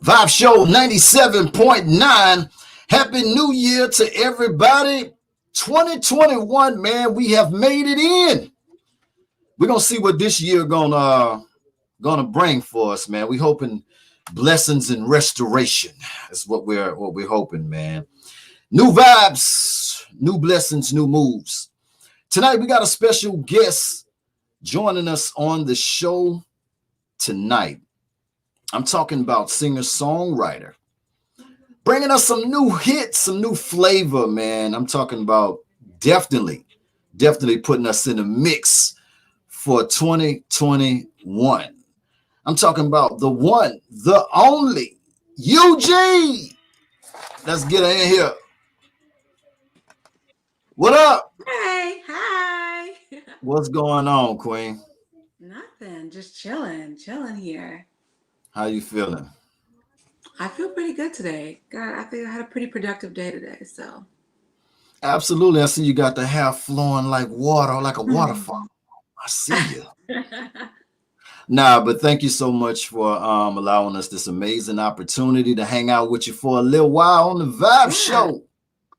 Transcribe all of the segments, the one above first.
Vibe Show 97.9. Happy New Year to everybody. 2021, man, we have made it in. We're gonna see what this year gonna bring for us, man. We hoping blessings and restoration. That's what we're hoping, man. New vibes, new blessings, new moves. Tonight we got a special guest joining us on the show tonight. I'm talking about singer-songwriter, bringing us some new hits, some new flavor, man. I'm talking about definitely putting us in a mix for 2021. I'm talking about the one, the only, EUGEE. Let's get her in here. What up? Hey, hi. What's going on, Queen? Nothing, just chilling here. How you feeling? I feel pretty good today. God, I think I had a pretty productive day today, so. Absolutely. I see you got the hair flowing like water, like a waterfall. I see you. Nah, but thank you so much for allowing us this amazing opportunity to hang out with you for a little while on the Vibe Show.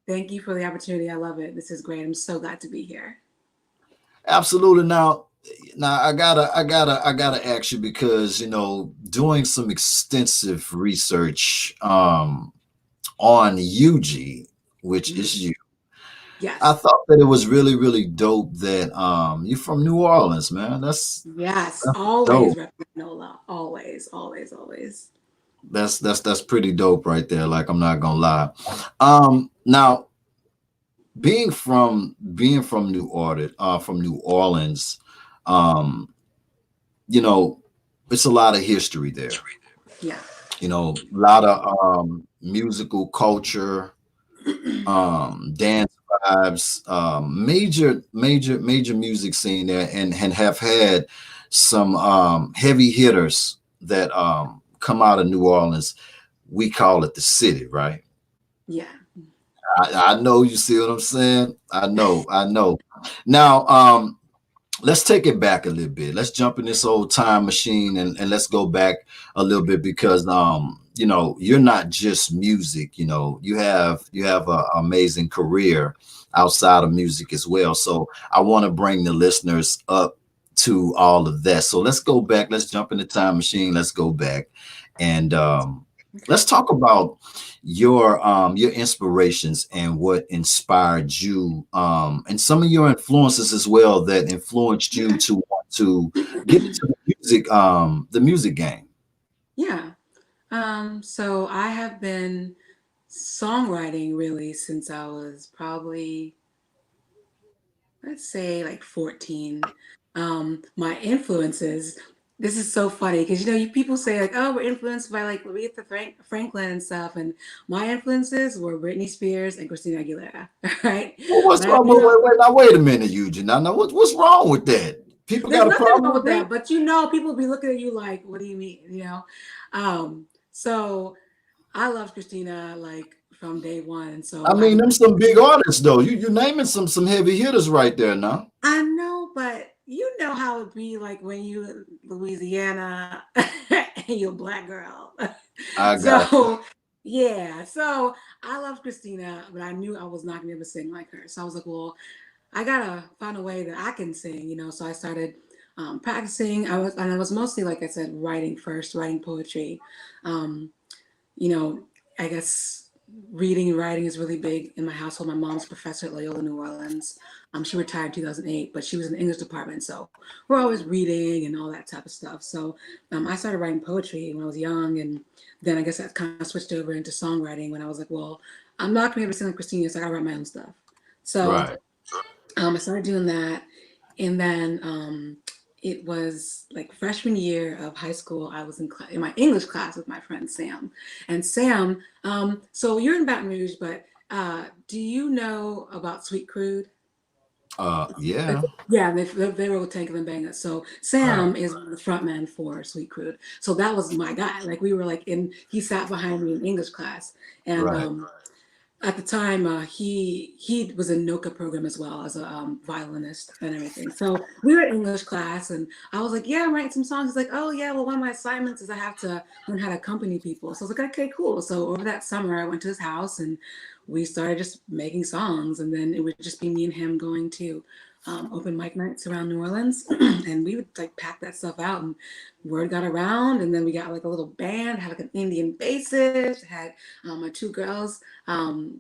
Thank you for the opportunity. I love it. This is great. I'm so glad to be here. Absolutely. Now I gotta ask you because doing some extensive research on EUGEE, which is you. Yes. I thought that it was really, really dope that you're from New Orleans, man. That's always dope. represent NOLA. Always. That's pretty dope right there. Like, I'm not gonna lie. Now being from New Orleans, it's a lot of history there. Yeah. A lot of musical culture, dance vibes, major music scene there, and have had some heavy hitters that come out of New Orleans. We call it the city, right? Yeah. I know, you see what I'm saying? I know. Now, let's take it back a little bit. Let's jump in this old time machine and let's go back a little bit because you're not just music. You have an amazing career outside of music as well. So I want to bring the listeners up to all of that. So let's go back. Let's jump in the time machine. Let's go back and let's talk about your inspirations and what inspired you, and some of your influences as well that influenced you to want to get into the music game. Yeah. So I have been songwriting really since I was probably, let's say, like 14. My influences, this is so funny because people say like, oh, we're influenced by like Aretha Franklin and stuff, and my influences were Britney Spears and Christina Aguilera, right? Well, what's wrong? Wait a minute, Eugene. Now, what's wrong with that? People There's got a nothing problem wrong with with that? that, but people be looking at you like, what do you mean? So I love Christina like from day one, and so I mean, them some big artists though. You naming some heavy hitters right there now. I know, but you know how it be like when you in Louisiana and you're a black girl. I got you. So yeah, so I love Christina, but I knew I was not gonna be able to sing like her. So I was like, well, I gotta find a way that I can sing. So I started practicing. I was mostly, like I said, writing first, writing poetry. Um, you know, I guess reading and writing is really big in my household. My mom's a professor at Loyola, New Orleans. She retired in 2008, but she was in the English department. So we're always reading and all that type of stuff. So I started writing poetry when I was young. And then I guess I kind of switched over into songwriting when I was like, well, I'm not going to be able to sing like Christina, so I got to write my own stuff. So Right. I started doing that. And then it was like freshman year of high school. I was in my English class with my friend Sam. And Sam, so you're in Baton Rouge, but do you know about Sweet Crude? Yeah. Yeah, they wrote Tank and Bang It. So Sam is the frontman for Sweet Crude. So that was my guy. Like we were like he sat behind me in English class. And Right. at the time, he was in NOCA program as well as a violinist and everything. So we were in English class, and I was like, "Yeah, I'm writing some songs." He's like, "Oh yeah, well one of my assignments is I have to learn how to accompany people." So I was like, "Okay, cool." So over that summer, I went to his house and we started just making songs, and then it would just be me and him going to open mic nights around New Orleans, and we would like pack that stuff out, and word got around, and then we got like a little band, had like an Indian bassist, had my two girls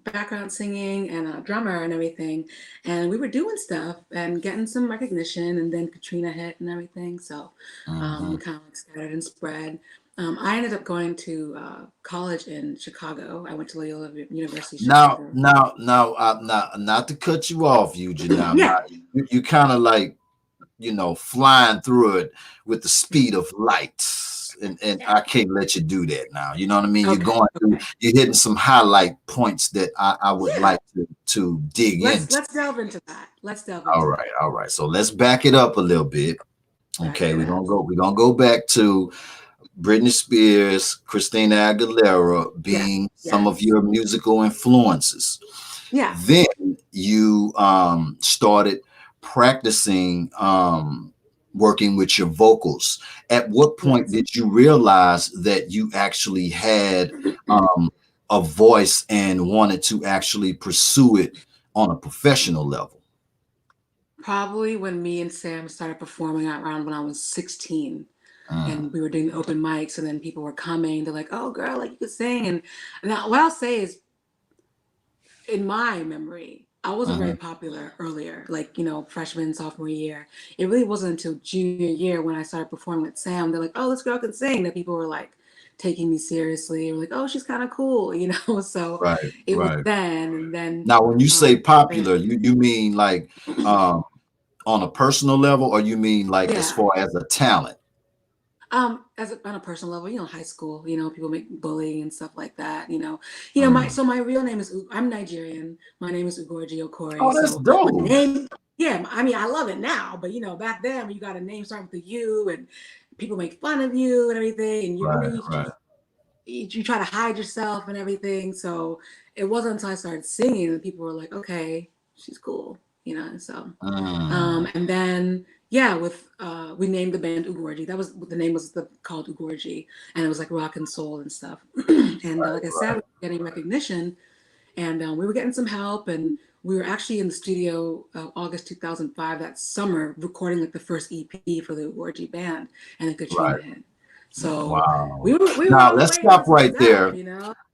background singing and a drummer and everything, and we were doing stuff and getting some recognition, and then Katrina hit and everything, so we kind of like scattered and spread. I ended up going to college in Chicago. I went to Loyola University Now, Chicago. not to cut you off, Eugene. Now, Yeah. you kind of like, flying through it with the speed of light. And I can't let you do that now. You know what I mean? You're Okay. going through, Okay. you're hitting some highlight points that I would Yeah. like to dig into. Let's delve into that. Let's delve into All that. right, all right. So let's back it up a little bit. Back Okay, it up. we're gonna go back to Britney Spears, Christina Aguilera Yeah. being some of Yes. your musical influences. Yeah. Then you started practicing working with your vocals. At what point Yes. did you realize that you actually had a voice and wanted to actually pursue it on a professional level? Probably when me and Sam started performing around when I was 16. Mm, And we were doing open mics, and then people were coming. They're like, "Oh, girl, like you could sing." And now, what I'll say is, in my memory, I wasn't very mhm. popular earlier, like freshman, sophomore year. It really wasn't until junior year when I started performing with Sam. They're like, "Oh, this girl can sing." That people were like taking me seriously, or like, "Oh, she's kind of cool." So Right, it was right. then, and then Now, when you say yeah. popular, you mean like um, on a personal level, or you mean like as Yeah. far as a talent? On a personal level, high school, people make bullying and stuff like that. Mm. My real name is I'm Nigerian. My name is Ugorji Okori. Oh, that's So my dope. name, yeah, I mean, I love it now, but back then when you got a name starting with a U and people make fun of you and everything, and Right, right. you try to hide yourself and everything. So it wasn't until I started singing that people were like, okay, she's cool, so. Mm. And then yeah, with we named the band Ugorji. That was the name was called Ugorji, and it was like rock and soul and stuff. And Right, like I said, we right, were getting recognition, and we were getting some help, and we were actually in the studio August 2005 that summer recording like the first EP for the Ugorji band, and then Katrina right. hit. So Wow. we were Now on the let's way doing stop some right stuff, there.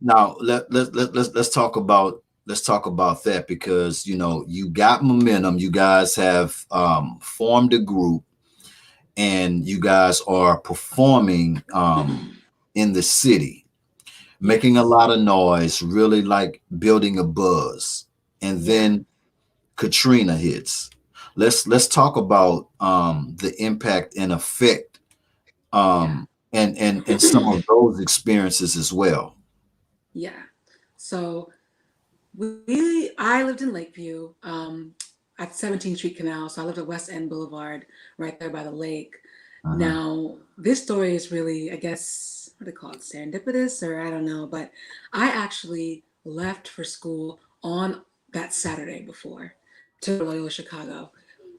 Now let's talk about that because you got momentum. You guys have formed a group, and you guys are performing in the city, making a Yes. lot of noise, really like building a buzz. And Yeah. then Katrina hits. Let's talk about the impact and effect Yeah. and some of those experiences as well. Yeah. So I lived in Lakeview at 17th Street Canal. So I lived at West End Boulevard, right there by the lake. Uh-huh. Now, this story is really, I guess, what do they call it, serendipitous, or I don't know, but I actually left for school on that Saturday before to Loyola, Chicago.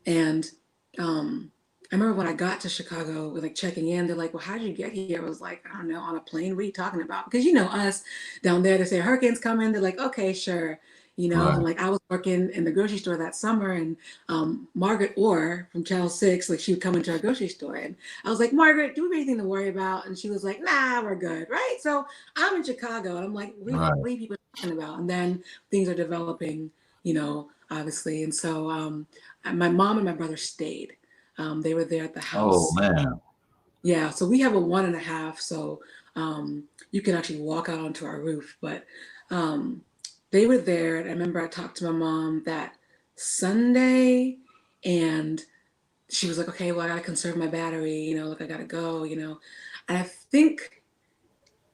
And I remember when I got to Chicago, like checking in, they're like, "Well, how did you get here?" I was like, "I don't know, on a plane. What are you talking about?" Because us down there, they say hurricanes coming. They're like, "Okay, sure." And Right, like I was working in the grocery store that summer, and Margaret Orr from Channel 6, like she would come into our grocery store, and I was like, "Margaret, do we have anything to worry about?" And she was like, "Nah, we're good, right?" So I'm in Chicago, and I'm like, right, what are you people talking about?" And then things are developing, obviously, and so my mom and my brother stayed. They were there at the oh house. man. Yeah, so we have a 1.5, so you can actually walk out onto our roof. But um, they were there, and I remember I talked to my mom that Sunday, and she was like, "Okay, well, I gotta conserve my battery, like I gotta go." And I think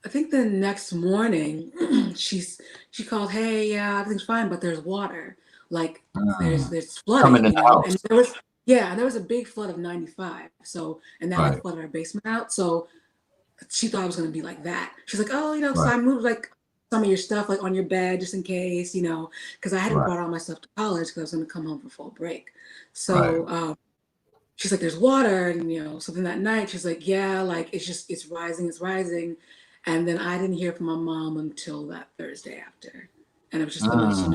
the next morning, she called, "Hey, yeah, everything's fine, but there's water. Like Mm. there's Coming flooding, in the and house. there was a big flood of '95. So and that like Right, flooded our basement out. So she thought it was gonna be like that. She's like, "Oh, so right. I moved like." some of your stuff like on your bed just in case, you know, because I hadn't Right. brought all my stuff to college because I was going to come home for fall break. Right. So she's like, there's water, and you know, something that night. She's like, yeah, like it's rising, it's rising. And then I didn't hear from my mom until that Thursday after. And it was just the most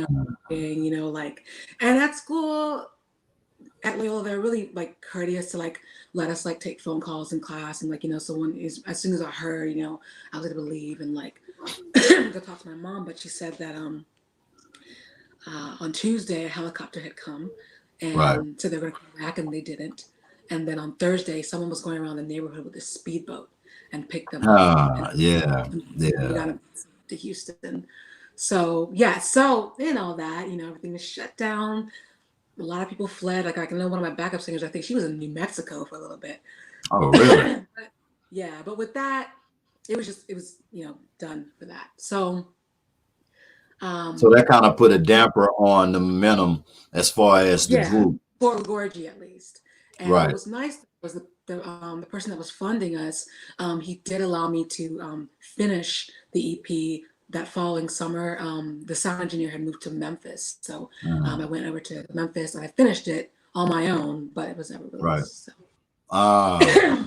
thing, you know, like, and at school at Loyola, they're really like courteous to like let us like take phone calls in class and like, you know, someone is as soon as I heard, you know, I was able to leave and like go talk to my mom. But she said that on Tuesday a helicopter had come Right. and said they're gonna come back, and they didn't. And then on Thursday someone was going around the neighborhood with a speedboat and picked them up, and Yeah. we got them to Houston. So yeah, so you know that, you know, everything is shut down. A lot of people fled. Like I can know one of my backup singers, I think she was in New Mexico for a little bit. Oh, really? But, yeah, but with that, it was, you know, done for that. So So that kind of put a damper on the momentum as far as the yeah, group. for Gorgie at least. And what Right. was nice was the person that was funding us, he did allow me to finish the EP that following summer. The sound engineer had moved to Memphis, so I went over to Memphis and I finished it on my own, but it was never released. Right. So. Okay.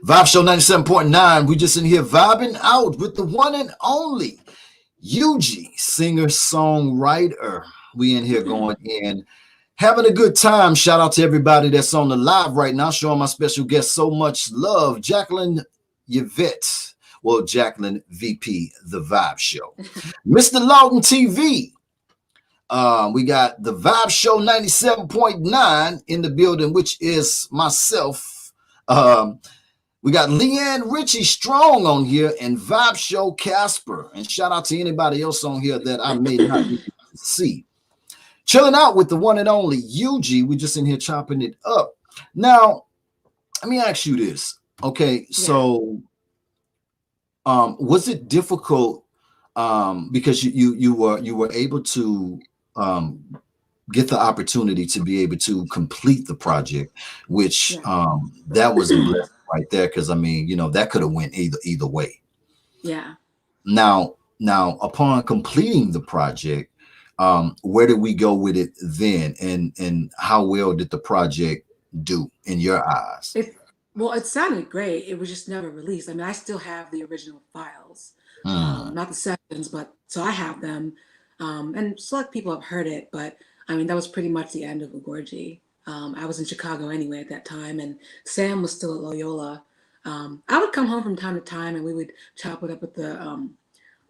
Vibe Show 97.9. We just in here vibing out with the one and only EUGEE, singer songwriter. We in here going in, having a good time. Shout out to everybody that's on the live right now, showing my special guest so much love, Jacqueline Yvette. Well, Jacqueline VP, the Vibe Show. Mr. Lawton TV. We got the Vibe Show 97.9 in the building, which is myself. We got Leanne Ritchie Strong on here and Vibe Show Casper. And shout out to anybody else on here that I may not be able to see. Chilling out with the one and only EUGEE. We just in here chopping it up. Now, let me ask you this. Okay, so was it difficult because you were able to get the opportunity to be able to complete the project, which that was a blessing right there, because I mean, you know, that could have went either way. Yeah. Now upon completing the project, where did we go with it then, and how well did the project do in your eyes? It sounded great. It was just never released. I mean, I still have the original files, not the sessions, but so I have them. And select people have heard it, but I mean, that was pretty much the end of Gorgie. I was in Chicago anyway at that time, and Sam was still at Loyola. I would come home from time to time, and we would chop it up at the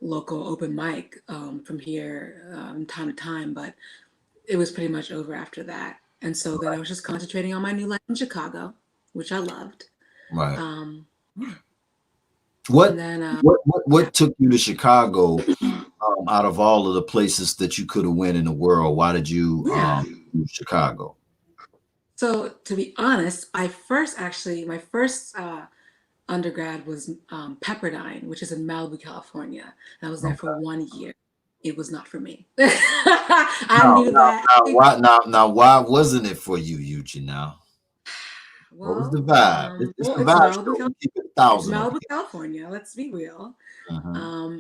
local open mic from here time to time, but it was pretty much over after that. And so then I was just concentrating on my new life in Chicago, which I loved. Right. What took you to Chicago out of all of the places that you could have went in the world? Why did you choose Chicago? So to be honest, my first undergrad was Pepperdine, which is in Malibu, California. And I was there for 1 year. It was not for me. I knew that. Now, why wasn't it for you, EUGEE? Now, well, what was the vibe? It's Malibu, California. Let's be real.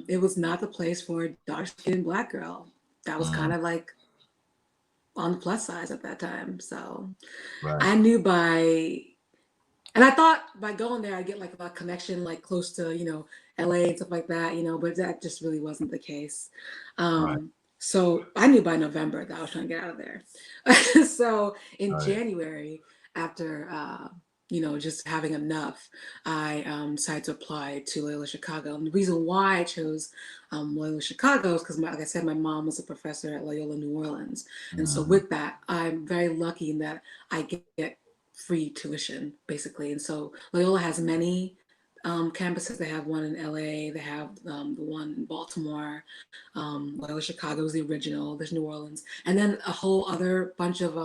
It was not the place for a dark-skinned Black girl. That was kind of like on the plus size at that time. So I knew and I thought by going there, I'd get like a connection, like close to, you know, LA and stuff like that, you know, but that just really wasn't the case. So I knew by November that I was trying to get out of there. So in January, after, you know, just having enough, I decided to apply to Loyola Chicago. And the reason why I chose Loyola Chicago is because, like I said, my mom was a professor at Loyola New Orleans. And so with that, I'm very lucky in that I get free tuition, basically. And so Loyola has many campuses. They have one in LA, they have the one in Baltimore, Loyola Chicago is the original, there's New Orleans, and then a whole other bunch of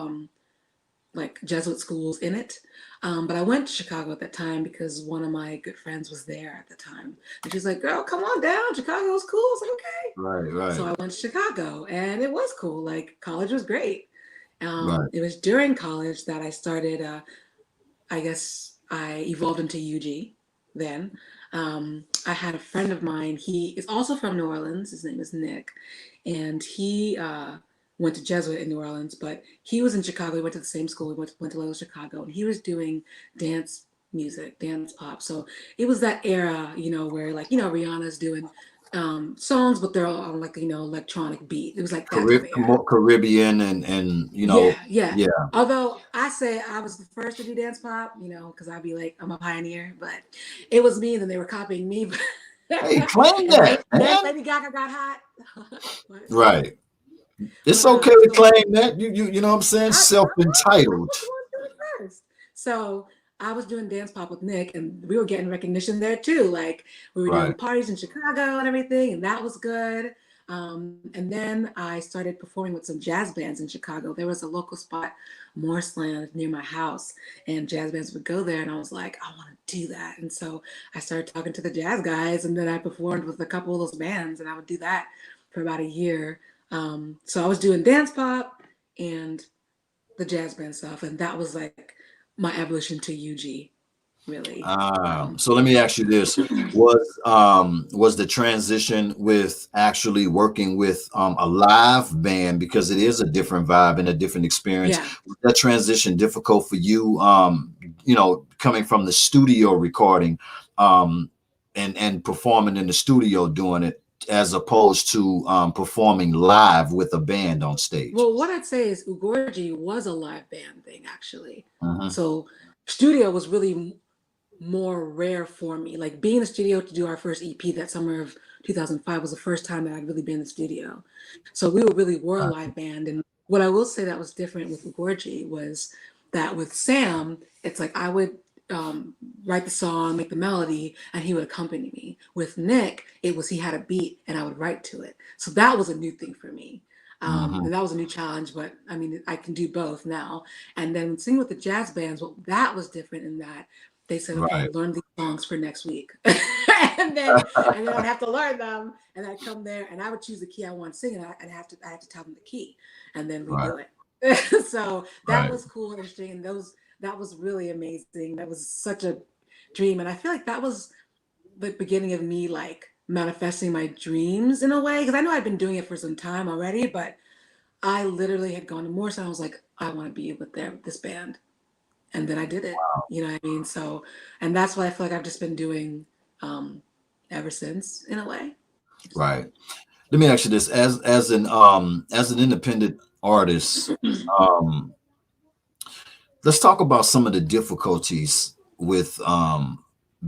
like Jesuit schools in it. But I went to Chicago at that time because one of my good friends was there at the time. And she's like, girl, come on down. Chicago's cool. I was like, okay. Right. So I went to Chicago and it was cool. Like college was great. It was during college that I started, I guess I evolved into EUGEE then. I had a friend of mine. He is also from New Orleans. His name is Nick, and he went to Jesuit in New Orleans, but he was in Chicago. We went to the same school. We went to Loyola Chicago, and he was doing dance music, dance pop. So it was that era, where Rihanna's doing songs, but they're all on electronic beat. It was like that type of era. More Caribbean and Yeah. Although I say I was the first to do dance pop, because I'd be like, I'm a pioneer, but it was me, and then they were copying me. Hey, claim that, man. Lady Gaga got hot. Right. It's okay to claim that. You know what I'm saying? Self-entitled. So I was doing dance pop with Nick, and we were getting recognition there too. Like we were doing parties in Chicago and everything, and that was good. And then I started performing with some jazz bands in Chicago. There was a local spot, Morseland, near my house, and jazz bands would go there. And I was like, I want to do that. And so I started talking to the jazz guys, and then I performed with a couple of those bands, and I would do that for about a year. So I was doing dance pop and the jazz band stuff, and that was like my evolution to EUGEE. Really. So let me ask you this: was the transition with actually working with a live band, because it is a different vibe and a different experience? Yeah. Was that transition difficult for you? Coming from the studio recording, and performing in the studio doing it, as opposed to performing live with a band on stage? Well, what I'd say is EUGEE was a live band thing, actually. So studio was really more rare for me. Like being in the studio to do our first EP that summer of 2005 was the first time that I'd really been in the studio. So we were a live band. And what I will say that was different with EUGEE was that with Sam, it's like I would write the song, make the melody, and he would accompany me. With Nick, it was he had a beat and I would write to it. So that was a new thing for me. And that was a new challenge, but I mean, I can do both now. And then singing with the jazz bands, well, that was different in that they said, okay, learn these songs for next week. and then I'd have to learn them, and I'd come there and I would choose the key I want to sing, and I had to tell them the key, and then we do it. So that was cool and interesting, and that was really amazing. That was such a dream, and I feel like that was the beginning of me like manifesting my dreams in a way, because I know I'd been doing it for some time already, but I literally had gone to Morse and I was like, I want to be with this band. And then I did it, you know what I mean? So, and that's what I feel like I've just been doing ever since, in a way. Right. Let me ask you this: as an independent artist, let's talk about some of the difficulties with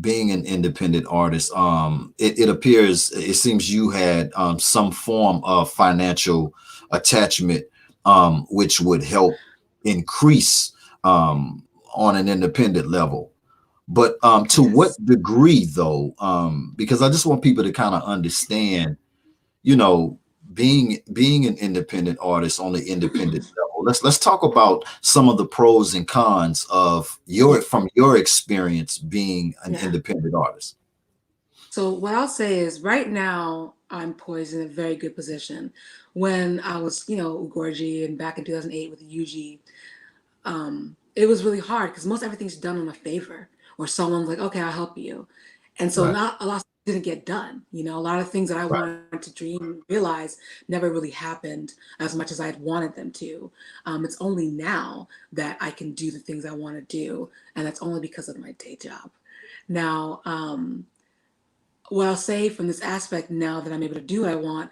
being an independent artist. It seems you had some form of financial attachment, which would help increase on an independent level. But to what degree, though? Because I just want people to kind of understand, being an independent artist on the independent level. Let's talk about some of the pros and cons of from your experience being an independent artist. So what I'll say is right now I'm poised in a very good position. When I was, EUGEE and back in 2008 with EUGEE, it was really hard because most everything's done on a favor, or someone's like, okay, I'll help you. And so not a lot didn't get done. A lot of things that I wanted to dream and realize never really happened as much as I had wanted them to. It's only now that I can do the things I want to do, and that's only because of my day job. Now, what I'll say from this aspect, now that I'm able to do what I want,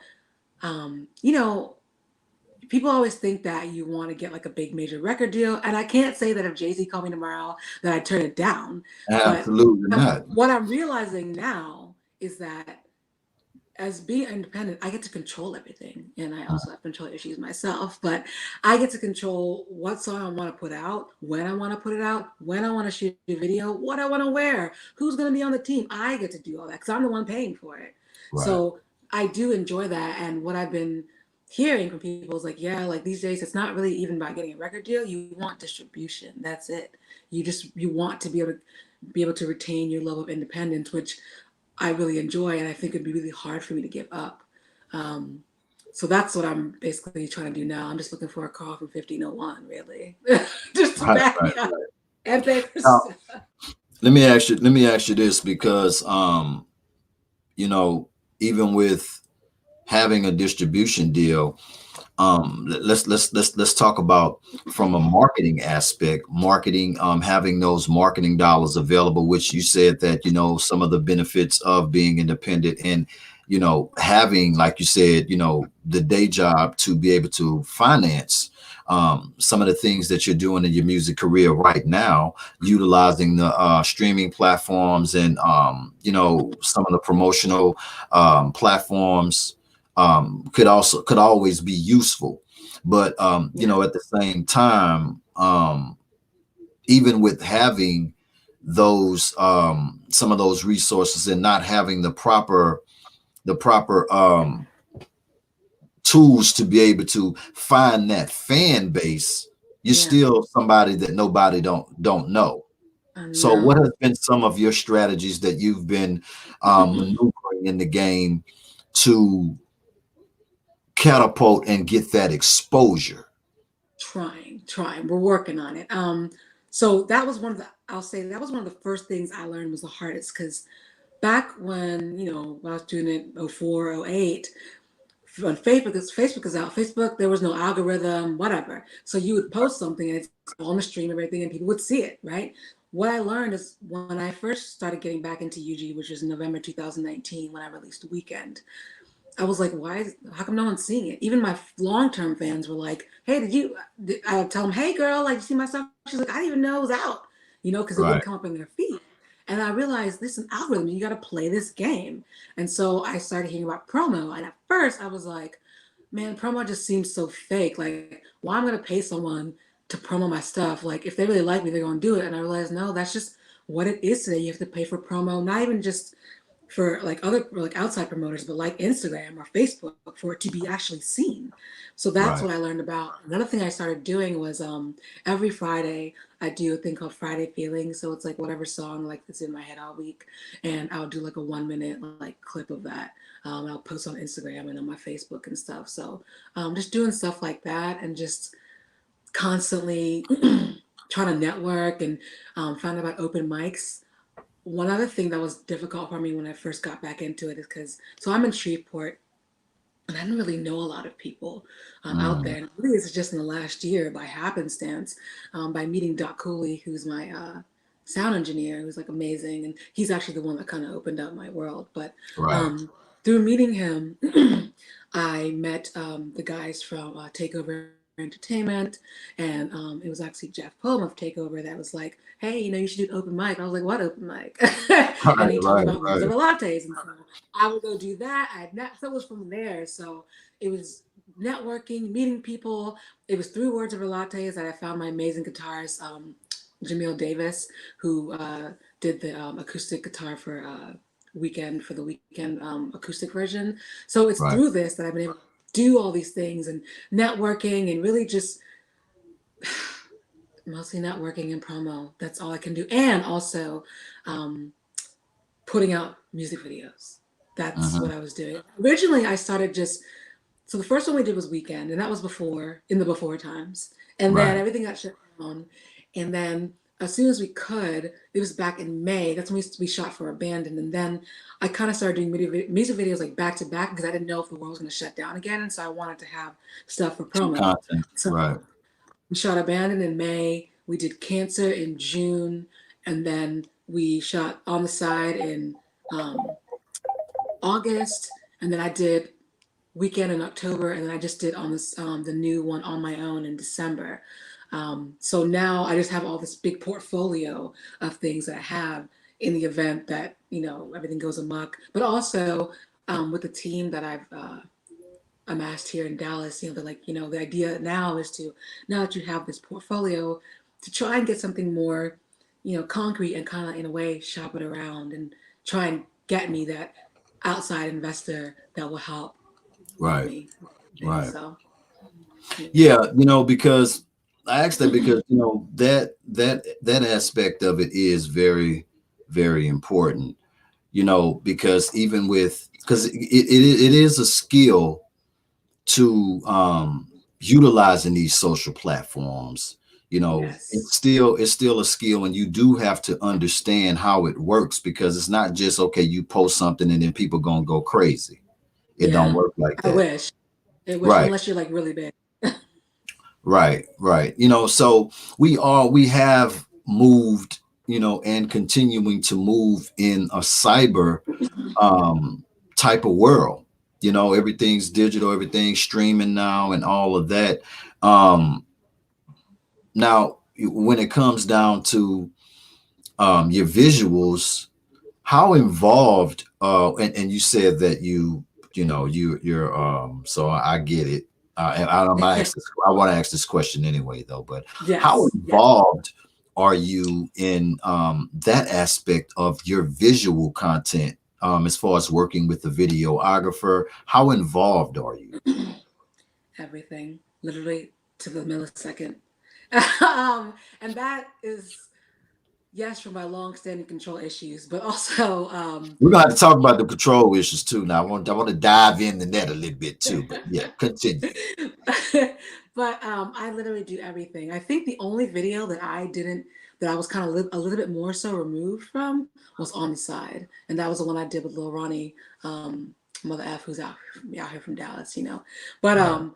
people always think that you want to get like a big major record deal. And I can't say that if Jay-Z called me tomorrow that I'd turn it down. Absolutely not. What I'm realizing now is that as being independent, I get to control everything. And I also have control issues myself, but I get to control what song I want to put out, when I want to put it out, when I want to shoot a video, what I want to wear, who's going to be on the team. I get to do all that because I'm the one paying for it. So I do enjoy that. And what I've been hearing from people is like, yeah, like these days, it's not really even about getting a record deal. You want distribution. That's it. You want to be able to retain your level of independence, which I really enjoy, and I think it'd be really hard for me to give up. So that's what I'm basically trying to do now. I'm just looking for a call from 1501, really, just to back me up. And let me ask you this, because you know, even with having a distribution deal, let's talk about from a marketing aspect, marketing, having those marketing dollars available, which you said that, some of the benefits of being independent, and having, like you said, the day job to be able to finance some of the things that you're doing in your music career right now, utilizing the streaming platforms, and some of the promotional platforms could always be useful. But Yeah. at the same time, even with having those some of those resources, and not having the proper tools to be able to find that fan base, you're Yeah. still somebody that nobody don't know. I So what know. has been some of your strategies that you've been maneuvering in the game to catapult and get that exposure? Trying. We're working on it. So that was one of the, I'll say that was one of the first things I learned was the hardest, because back when, I was doing it 04, 08, on Facebook is out. Facebook, there was no algorithm, whatever. So you would post something and it's on the stream and everything, and people would see it, right? What I learned is when I first started getting back into UG, which was November 2019, when I released Weekend, I was like, how come no one's seeing it? Even my long-term fans were like, hey, I would tell them, hey girl, like, you see my stuff? She's like, I didn't even know it was out, because it Right, wouldn't come up in their feed. And I realized this is an algorithm. You got to play this game. And so I started hearing about promo. And at first I was like, man, promo just seems so fake. Like, why am I going to pay someone to promo my stuff? Like, if they really like me, they're going to do it. And I realized, no, that's just what it is today. You have to pay for promo, not even just for like other like outside promoters, but like Instagram or Facebook, for it to be actually seen. So that's what right, I learned about. Another thing I started doing was every Friday I do a thing called Friday Feelings. So it's like whatever song like that's in my head all week, and I'll do like a 1 minute like clip of that. I'll post on Instagram and on my Facebook and stuff. So just doing stuff like that, and just constantly trying to network and find out about open mics. One other thing that was difficult for me when I first got back into it is because, so I'm in Shreveport, and I didn't really know a lot of people out mm, there. And really, it's just in the last year by happenstance, by meeting Doc Cooley, who's my sound engineer, who's like amazing. And he's actually the one that kind of opened up my world. But right, um, through meeting him, I met the guys from Takeover Entertainment, and it was actually Jeff Pullum of Takeover that was like, "Hey, you should do an open mic." I was like, "What open mic?" And right, he told me right, about Worlds of right, Lattes, and so I would go do that. So it was from there. So it was networking, meeting people. It was through Words of Lattes that I found my amazing guitarist, Jamil Davis, who did the acoustic guitar for Weekend, for the Weekend acoustic version. So it's right. through this that I've been able to do all these things, and networking, and really just mostly networking and promo. That's all I can do. And also um, putting out music videos. That's what Hmm. I was doing. Originally, I started just, so the first one we did was Weekend, and that was in the before times. And then Right, everything got shut down. And then as soon as we could, it was back in May. That's when we shot for Abandoned. And then I kind of started doing music videos like back to back, because I didn't know if the world was going to shut down again. And so I wanted to have stuff for some promo. content. So Right, we shot Abandoned in May. We did Cancer in June. And then we shot On the Side in um, August. And then I did Weekend in October. And then I just did on this the new one On My Own in December. So now I just have all this big portfolio of things that I have in the event that, everything goes amok. But also with the team that I've amassed here in Dallas, they're like, the idea now is to, now that you have this portfolio, to try and get something more, concrete, and kind of in a way shop it around and try and get me that outside investor that will help right, me. right. So, yeah. Yeah, because I asked that because that aspect of it is very, very important. Because even because it is a skill to utilizing these social platforms, Yes. it's still a skill, and you do have to understand how it works, because it's not just okay, you post something and then people gonna go crazy. It don't Yeah. work like I that. wish. I wish, Right. unless you're like really big. Right. So we have moved, and continuing to move in a cyber um type of world. Everything's digital, everything's streaming now and all of that. Um Now when it comes down to your visuals, how involved and you said that you're so I get it. And I want to ask this question anyway though, but how Yes. Yes. involved are you in that aspect of your visual content, as far as working with the videographer? How involved are you? Everything, literally to the millisecond. And that is, yes, for my long-standing control issues, but also, We're gonna have to talk about the control issues too. Now I want to dive into that a little bit too, but yeah, continue. but I literally do everything. I think the only video that I was kind of a little bit more so removed from was On the Side, and that was the one I did with Lil Ronnie, Mother F, who's out here from Dallas, But Right.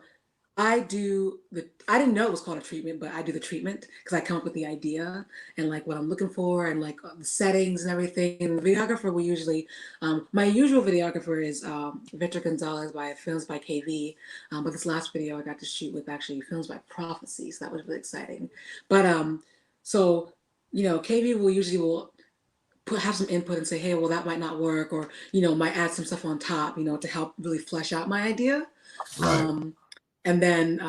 I didn't know it was called a treatment, but I do the treatment because I come up with the idea and like what I'm looking for and like the settings and everything. And the videographer we usually, my usual videographer is Victor Gonzalez by Films by KV. But this last video I got to shoot with actually Films by Prophecy, so that was really exciting. But so KV will have some input and say, hey, well that might not work, or might add some stuff on top, to help really flesh out my idea. Right. Um, and then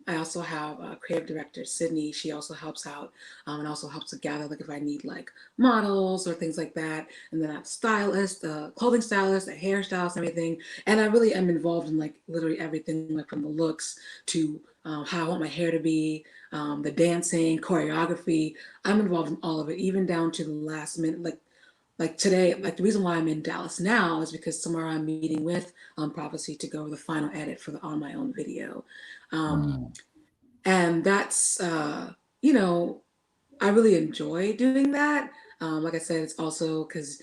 I also have a creative director, Sydney. She also helps out and also helps to gather, like if I need like models or things like that. And then I have stylist, clothing stylist, a hairstylist, and everything. And I really am involved in like literally everything, like from the looks to how I want my hair to be, the dancing, choreography. I'm involved in all of it, even down to the last minute, like today, like the reason why I'm in Dallas now is because tomorrow I'm meeting with Prophecy to go over the final edit for the On My Own video. Um, Mm. and that's, you know, I really enjoy doing that. Like I said, it's also because,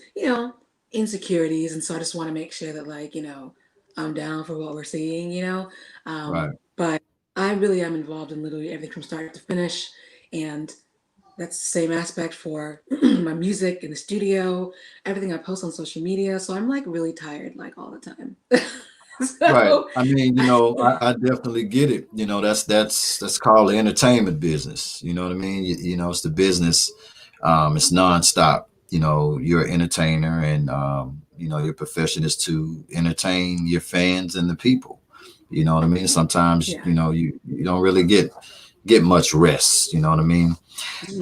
insecurities. And so I just want to make sure that, like, I'm down for what we're seeing. Right. But I really am involved in literally everything from start to finish. And that's the same aspect for my music in the studio, everything I post on social media. So I'm like really tired, like all the time. Right. so I mean, I, I definitely get it. That's called the entertainment business. You know what I mean? It's the business. It's nonstop. You're an entertainer, and your profession is to entertain your fans and the people. You know what I mean? Sometimes, yeah, you don't really get much rest. You know what I mean?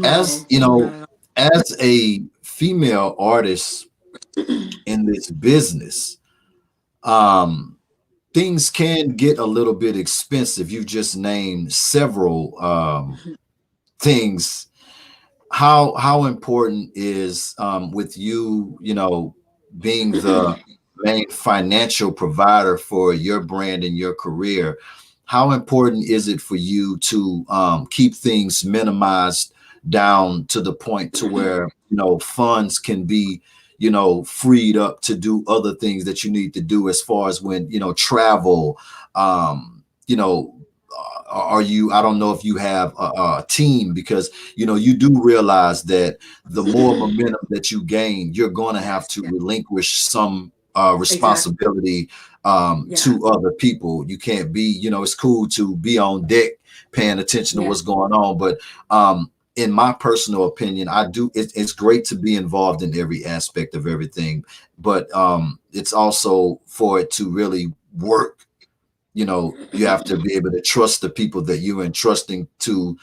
As no, not at as a female artist in this business, um, things can get a little bit expensive. You just named several all. things. How important is, with you, being the main financial provider for your brand and your career? How important is it for you to keep things minimized down to the point to where funds can be freed up to do other things that you need to do, as far as when travel, you know are you, I don't know if you have a team, because you do realize that the more momentum that you gain, you're going to have to Yeah, relinquish some exactly. responsibility Yeah, to other people. You can't be, it's cool to be on deck paying attention to yeah, what's going on, but in my personal opinion, it's great to be involved in every aspect of everything, but it's also, for it to really work, you have to be able to trust the people that you're entrusting to,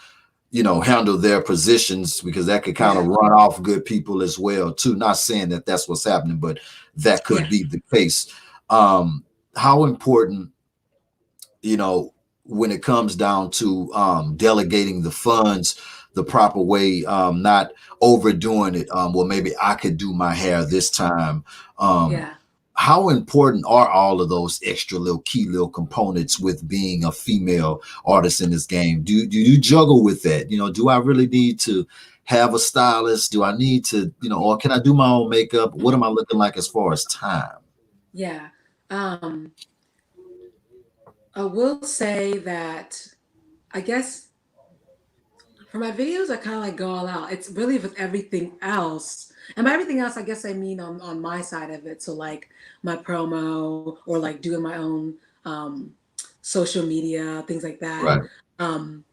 handle their positions, because that could kind of yeah, run off good people as well too. Not saying that that's what's happening, but that could yeah. be the case. How important, you know, when it comes down to delegating the funds the proper way, not overdoing it. Well, maybe I could do my hair this time. Um, Yeah. how important are all of those extra little key little components with being a female artist in this game? Do you juggle with that? Do I really need to have a stylist? Do I need to, or can I do my own makeup? What am I looking like as far as time? Yeah. I will say that I guess for my videos, I kind of like go all out. It's really with everything else. And by everything else, I guess I mean on my side of it. So like my promo or like doing my own social media, things like that. Right, Um,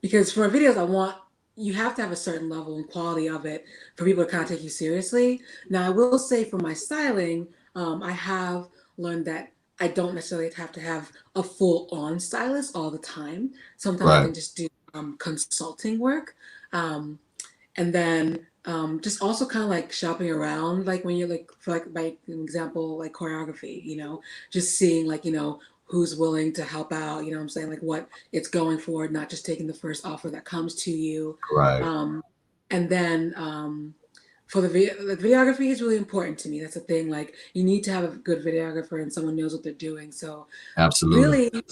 because for videos, you have to have a certain level and quality of it for people to kind of take you seriously. Now, I will say for my styling, I have learned that I don't necessarily have to have a full on stylist all the time. Sometimes I right, can just do consulting work. And then just also kind of like shopping around, like when you're like, for like by example, like choreography, just seeing like, who's willing to help out, you know what I'm saying? Like what it's going for, not just taking the first offer that comes to you. right. And then for the videography is really important to me. That's the thing. Like you need to have a good videographer and someone knows what they're doing. So Absolutely. really,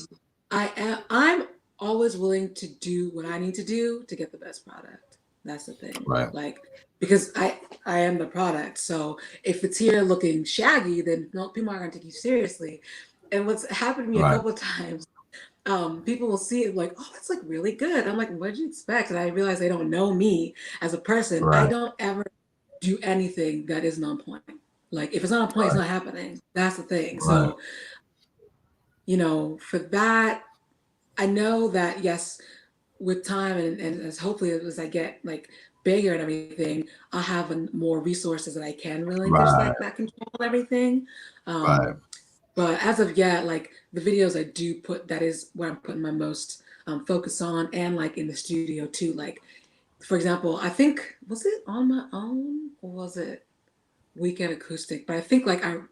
I'm always willing to do what I need to do to get the best product. That's the thing. Right. Like because I am the product. So if it's here looking shaggy, then no, people aren't going to take you seriously. And what's happened to me a Right. couple of times, people will see it like, oh, that's like really good. I'm like, what did you expect? And I realize they don't know me as a person. I Right. don't ever do anything that isn't on point. Like if it's not on point, it's Right. not happening. That's the thing. Right. So, for that, I know that yes, with time and as hopefully as I get like bigger and everything, I'll have more resources that I can relinquish Right. that control of everything. Right. But as of yet, like the videos I do put, that is where I'm putting my most focus on, and like in the studio too. Like, for example, I think was it on my own or was it Weekend Acoustic? But I think like and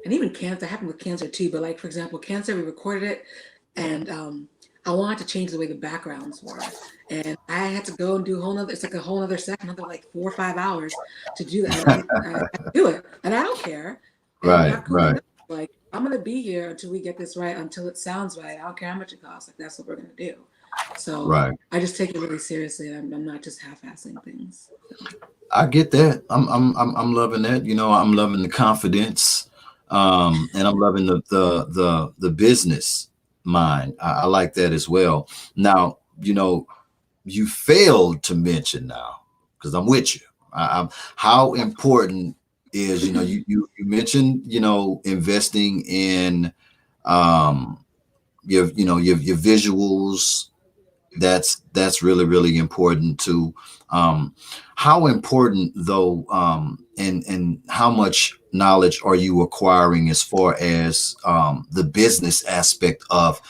even Cancer happened with Cancer too. But like for example, Cancer, we recorded it, and I wanted to change the way the backgrounds were, and I had to go and do a whole nother. It's like a whole other second, another like 4 or 5 hours to do that. And I do it, and I don't care. And Right. Dr. Cooley Right. knows, like I'm gonna be here until we get this right, until it sounds right. I don't care how much it costs. Like that's what we're gonna do. So Right. I just take it really seriously. I'm not just half-assing things. So. I get that. I'm loving that. I'm loving the confidence, and I'm loving the business mind. I like that as well. Now, you failed to mention now because I'm with you. How important is you mentioned investing in your visuals. That's really really important too. How important though, and how much knowledge are you acquiring as far as the business aspect of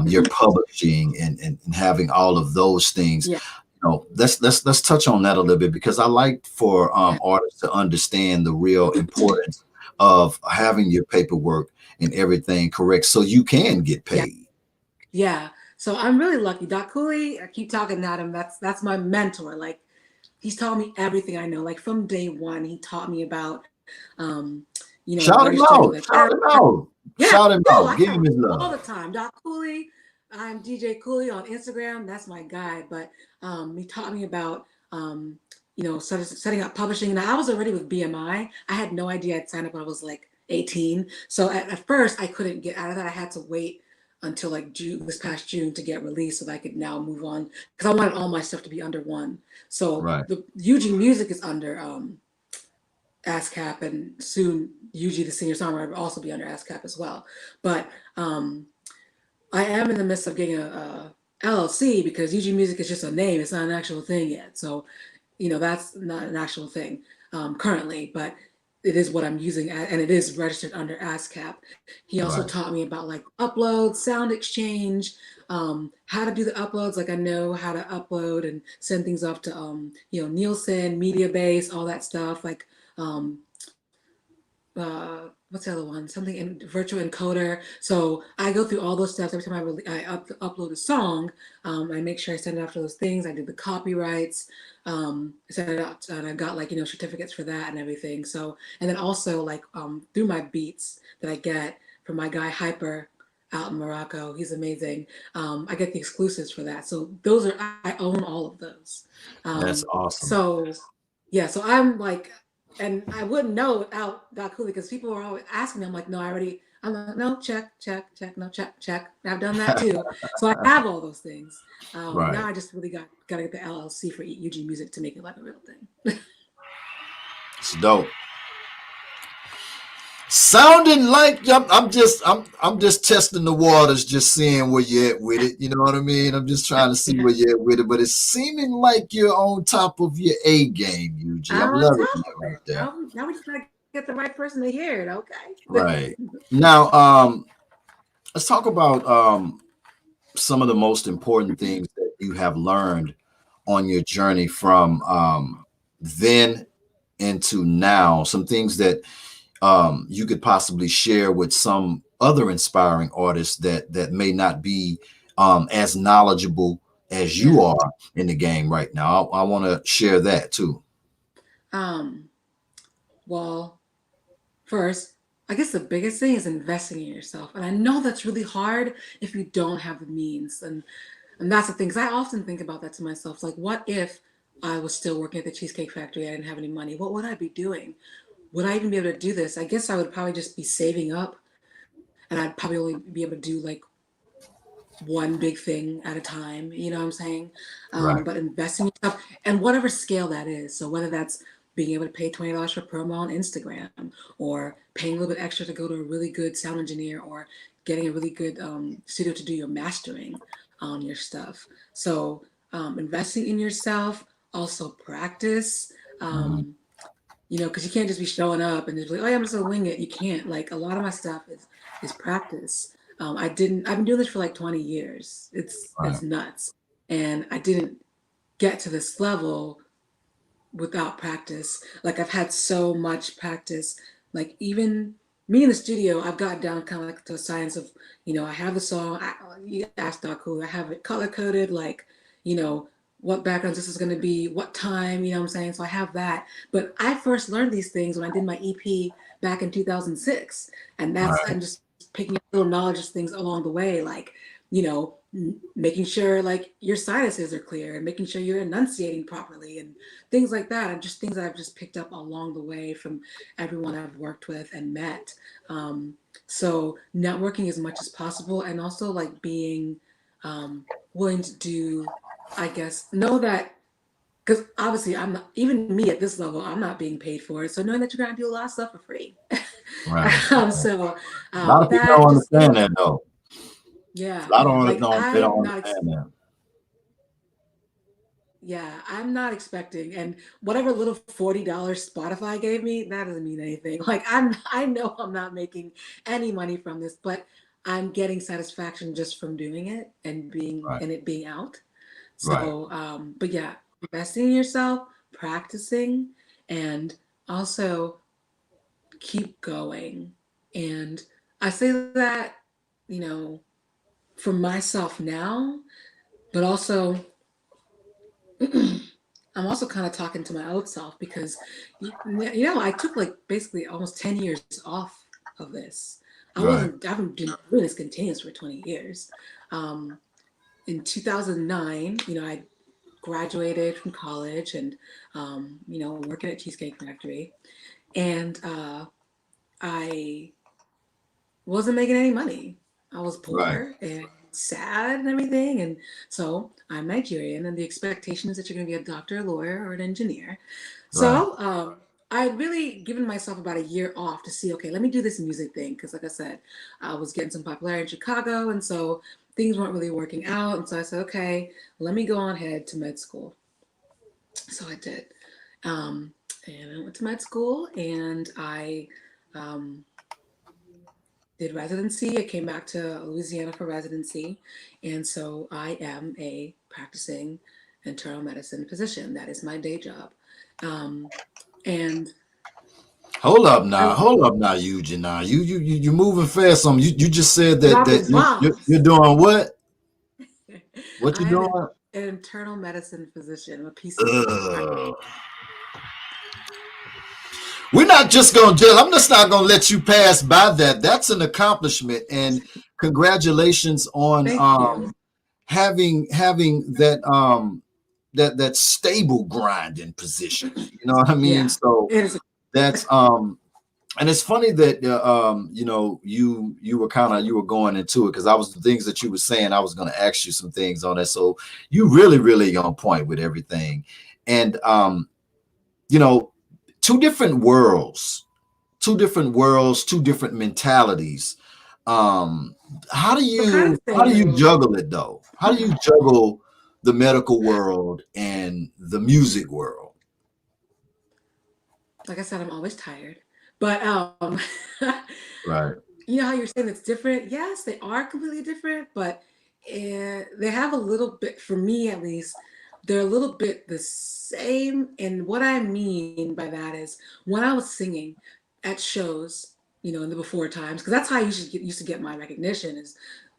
your publishing and having all of those things? Yeah. Let's touch on that a little bit, because I like for artists to understand the real importance of having your paperwork and everything correct so you can get Yeah. paid. Yeah. So I'm really lucky. Doc Cooley, I keep talking about him. That's my mentor. Like he's taught me everything I know. Like from day one, he taught me about Shout him registering out. with Shout him out. yeah, Shout him no, out. I Give tell him him his all love. the time. Doc Cooley, I'm DJ Cooley on Instagram. That's my guy. But he taught me about setting up publishing. Now I was already with BMI. I had no idea I'd signed up when I was like 18. So at first I couldn't get out of that. I had to wait until like June, this past June, to get released so that I could now move on, because I wanted all my stuff to be under one. So Right. the EUGEE Music is under ASCAP, and soon EUGEE the singer songwriter will also be under ASCAP as well. But I am in the midst of getting a LLC, because EUGEE Music is just a name; it's not an actual thing yet. So that's not an actual thing currently, but it is what I'm using, and it is registered under ASCAP. He also Right. taught me about like uploads, sound exchange, how to do the uploads. Like I know how to upload and send things off to Nielsen, Media Base, all that stuff. Like what's the other one? Something in virtual encoder. So I go through all those steps every time upload a song. I make sure I send it out to those things. I do the copyrights, send it out, and I got like certificates for that and everything. So and then also like through my beats that I get from my guy Hyper out in Morocco. He's amazing. I get the exclusives for that. So those are I own all of those. That's awesome. So yeah, so I'm like, and I wouldn't know without Cooley because people are always asking me. I'm like, no, I'm like, no, check, no, check. I've done that too. So I have all those things. Right. Now I just really got to get the LLC for EUGEE Music to make it like a real thing. It's dope. Sounding like I'm just testing the waters, just seeing where you're at with it. You know what I mean? I'm just trying to see where you're at with it. But it's seeming like you're on top of your A game, EUGEE. I'm I'm on loving top that of right it. there. Now we just gotta get the right person to hear it. Okay. Right. Now, let's talk about some of the most important things that you have learned on your journey from then into now. Some things that you could possibly share with some other inspiring artists that may not be as knowledgeable as you are in the game right now. I want to share that too. Well, first, I guess the biggest thing is investing in yourself. And I know that's really hard if you don't have the means. And that's the thing, because I often think about that to myself. Like, what if I was still working at the Cheesecake Factory? I didn't have any money. What would I be doing? Would I even be able to do this? I guess I would probably just be saving up and I'd probably only be able to do like one big thing at a time. You know what I'm saying? Right. But investing in yourself and whatever scale that is. So whether that's being able to pay $20 for promo on Instagram or paying a little bit extra to go to a really good sound engineer or getting a really good studio to do your mastering on your stuff. So investing in yourself, also practice. Mhm. Because you can't just be showing up and just like, oh yeah, I'm just gonna wing it. You can't. Like a lot of my stuff is practice. I've been doing this for like 20 years. Right. It's nuts. And I didn't get to this level without practice. Like I've had so much practice. Like even me in the studio, I've got down kind of like the science of, I have the song, you asked Doc Who, I have it color coded, like, you know, what backgrounds this is going to be, what time, you know what I'm saying? So I have that. But I first learned these things when I did my EP back in 2006. And I'm Right. just picking up little knowledge things along the way, like, making sure like your sinuses are clear and making sure you're enunciating properly and things like that. And just things that I've just picked up along the way from everyone I've worked with and met. So networking as much as possible and also like being willing to do, I guess, know that because obviously I'm not, even me at this level, I'm not being paid for it. So knowing that you're gonna do a lot of stuff for free. Right. So A lot of people that don't just understand that though. yeah, I don't like know. They don't understand that. Yeah, I'm not expecting, and whatever little $40 Spotify gave me, that doesn't mean anything. Like I know I'm not making any money from this, but I'm getting satisfaction just from doing it and Right. it being out. Right. So, but yeah, investing in yourself, practicing, and also keep going. And I say that, you know, for myself now, but also I'm also kind of talking to my old self because, I took like basically almost 10 years off of this. Right. I haven't been doing this continuous for 20 years. Um, in 2009, I graduated from college and, working at Cheesecake Factory. And I wasn't making any money. I was Right. poor and sad and everything. And so I'm Nigerian, and the expectation is that you're going to be a doctor, a lawyer, or an engineer. Right. So I had really given myself about a year off to see, okay, let me do this music thing. Because, like I said, I was getting some popularity in Chicago. And so things weren't really working out. And so I said, okay, let me go on ahead to med school. So I did. Um, and I went to med school and I um, did residency. I came back to Louisiana for residency. And so I am a practicing internal medicine physician. That is my day job. And Hold up now, Eugene. Now you moving fast. You just said that Dropping you're bombs. doing what? What you I am doing? an internal medicine physician. I'm a PCP. Ugh. We're not just gonna just. I'm just not gonna let you pass by that. That's an accomplishment, and congratulations on Thank you. having that stable grinding position. You know what I mean? Yeah, So it is. that's and it's funny that you were you were going into it because I was the things that you were saying. I was going to ask you some things on that. So you really on point with everything, and you know, two different worlds, two different mentalities. Um, So kind of how same do you though. juggle it though? How do you juggle the medical world and the music world? Like I said, I'm always tired. But Right. you know how you're saying it's different? Yes, they are completely different, but they have a little bit, for me at least, they're a little bit the same. And what I mean by that is when I was singing at shows, you know, in the before times, because that's how I used to get my recognition is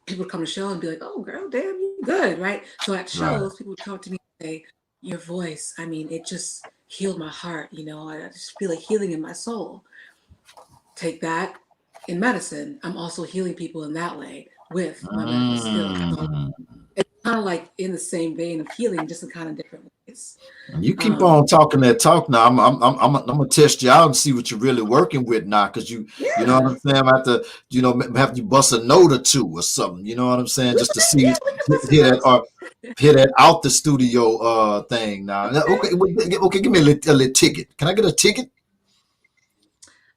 people would come to show and be like, oh, girl, damn, you good, right? So at Right. shows, people would come to me and say, your voice, I mean, it just healed my heart, you know, I just feel a healing in my soul. Take that in medicine. I'm also healing people in that way with my medical skills. So Mm. it's kind of like in the same vein of healing, just in kind of different ways. You keep on Um, talking that talk now. I'm gonna test you out and see what you're really working with now, because you know what yeah, I'm saying. I have to have you bust a note or two or something. You know what I'm saying, just to yeah, see we can put some hear that notes. or hear that out the studio thing now. Okay. Okay, give me a little ticket. Can I get a ticket?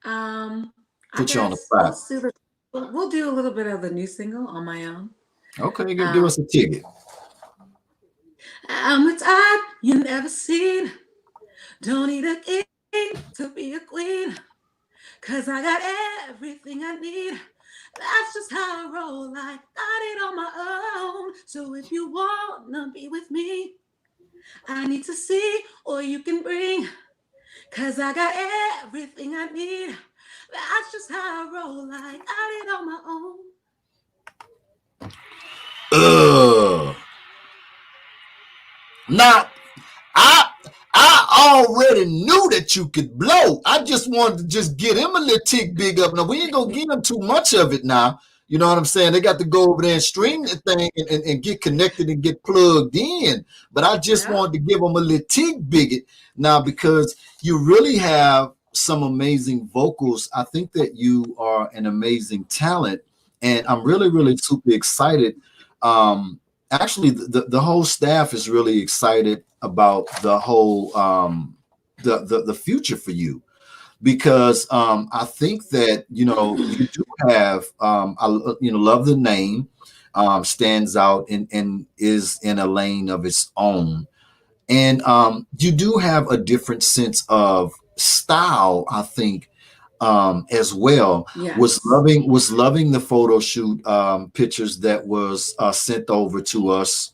I Put you on the guess spot. we'll do a little bit of the new single on my own. Okay, give Um, us a ticket. I'm the type you never seen. Don't need a king to be a queen. Cause I got everything I need. That's just how I roll. I got it on my own. So if you wanna be with me, I need to see what you can bring. Cause I got everything I need. That's just how I roll. I got it on my own. Ugh. Now I I already knew that you could blow. I just wanted to just get him a little tick big up. Now we ain't gonna give him too much of it now. You know what I'm saying? They got to go over there and stream the thing and get connected and get plugged in. But I just Yeah. wanted to give him a little tick bigot now because you really have some amazing vocals. I think that you are an amazing talent, and I'm really super excited. Actually, the whole staff is really excited about the whole the future for you, because I think that you do have love the name, stands out and is in a lane of its own, and you do have a different sense of style, I think, as well. Yes. Was loving the photo shoot pictures that was sent over to us.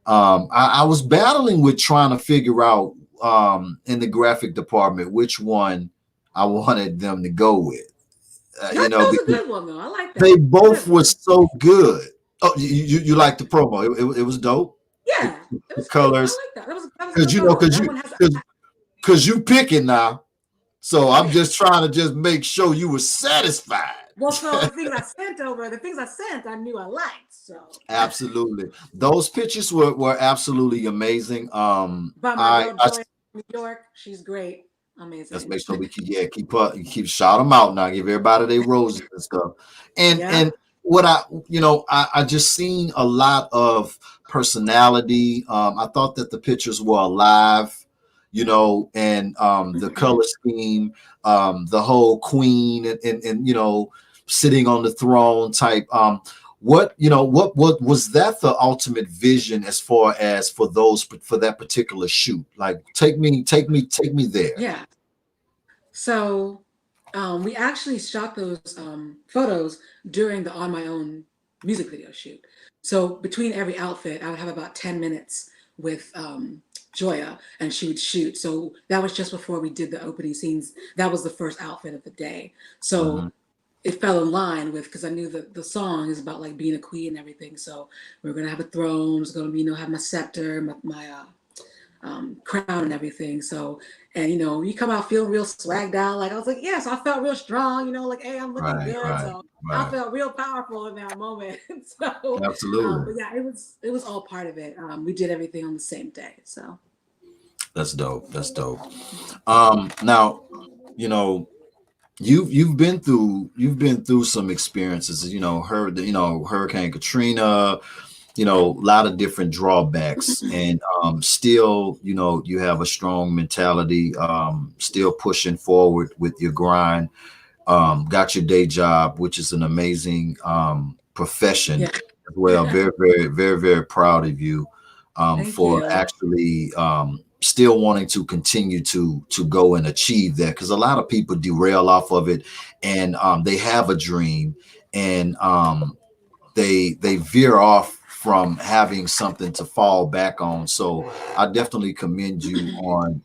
I was battling with trying to figure out in the graphic department which one I wanted them to go with. Y'all chose a Because good one though. I like they that. both Good were one. so good. Oh, you like the promo? It was dope. The, Yeah, it the was great. I colors, like that. That was a because good photo. because That one has because you picking now. So I'm yeah. just trying to just make sure you were satisfied. Well, so the things I sent, I knew I liked. So Absolutely. Those pictures were absolutely amazing. by my I girl Joy in New York, she's great, let's amazing. make sure we keep shout them out now. Give everybody their roses and stuff. Yeah. And what I just seen a lot of personality. I thought that the pictures were alive, and the color scheme, the whole queen and sitting on the throne type. What was that the ultimate vision as far as for that particular shoot? Like take me there. Yeah. So we actually shot those photos during the On My Own music video shoot. So between every outfit, I would have about 10 minutes with Joya, and she would shoot. So that was just before we did the opening scenes. That was the first outfit of the day. So it fell in line with, because I knew that the song is about like being a queen and everything. So we are gonna have a throne. It's gonna be, have my scepter, my crown and everything. So, and you come out feeling real swagged out. Like I was like, yes, I felt real strong. Like, hey, I'm looking good. So I felt real powerful in that moment. So, Absolutely. but yeah, it was all part of it. We did everything on the same day. So That's dope. That's dope. Now, you've been through some experiences. Hurricane Katrina. A lot of different drawbacks, and still, you have a strong mentality. Still pushing forward with your grind. Got your day job, which is an amazing profession yeah. as well. Very, very, very, very proud of you Thank for you. actually still wanting to continue to go and achieve that, because a lot of people derail off of it, and they have a dream, and they veer off from having something to fall back on. So I definitely commend you on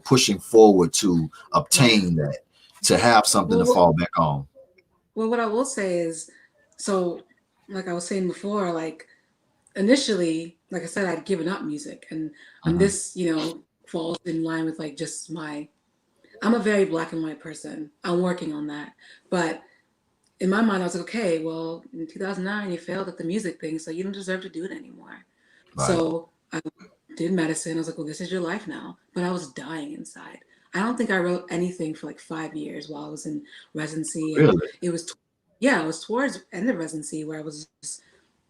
pushing forward to Yeah. obtain that, to have something to Well, fall back on. well, what I will say is, so like I was saying before, like initially, like I said, I'd given up music, and Mhm. this, falls in line with like just I'm a very black and white person. I'm working on that, but in my mind, I was like, okay, well, in 2009, you failed at the music thing, so you don't deserve to do it anymore. Right. So I did medicine. I was like, well, this is your life now. But I was dying inside. I don't think I wrote anything for like 5 years while I was in residency, and Really. it was, yeah, it was towards end of residency where I was just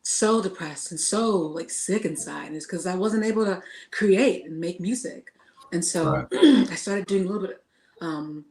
so depressed and so like sick inside. And it's because I wasn't able to create and make music. And Right. so I started doing a little bit, um,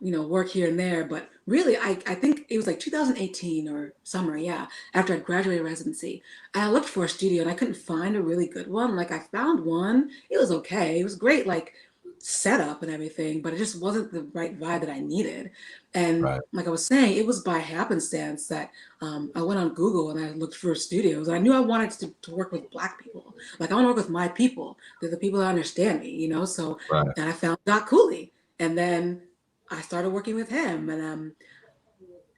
work here and there. But really, I think it was like 2018 or summer, yeah, after I graduated residency. And I looked for a studio and I couldn't find a really good one. Like I found one, it was okay, it was great, like setup and everything, but it just wasn't the right vibe that I needed. And Right. like I was saying, it was by happenstance that I went on Google and I looked for studios. I knew I wanted to work with Black people. Like I want to work with my people. They're the people that understand me. So, Right. and I found Doc Cooley. And then I started working with him. And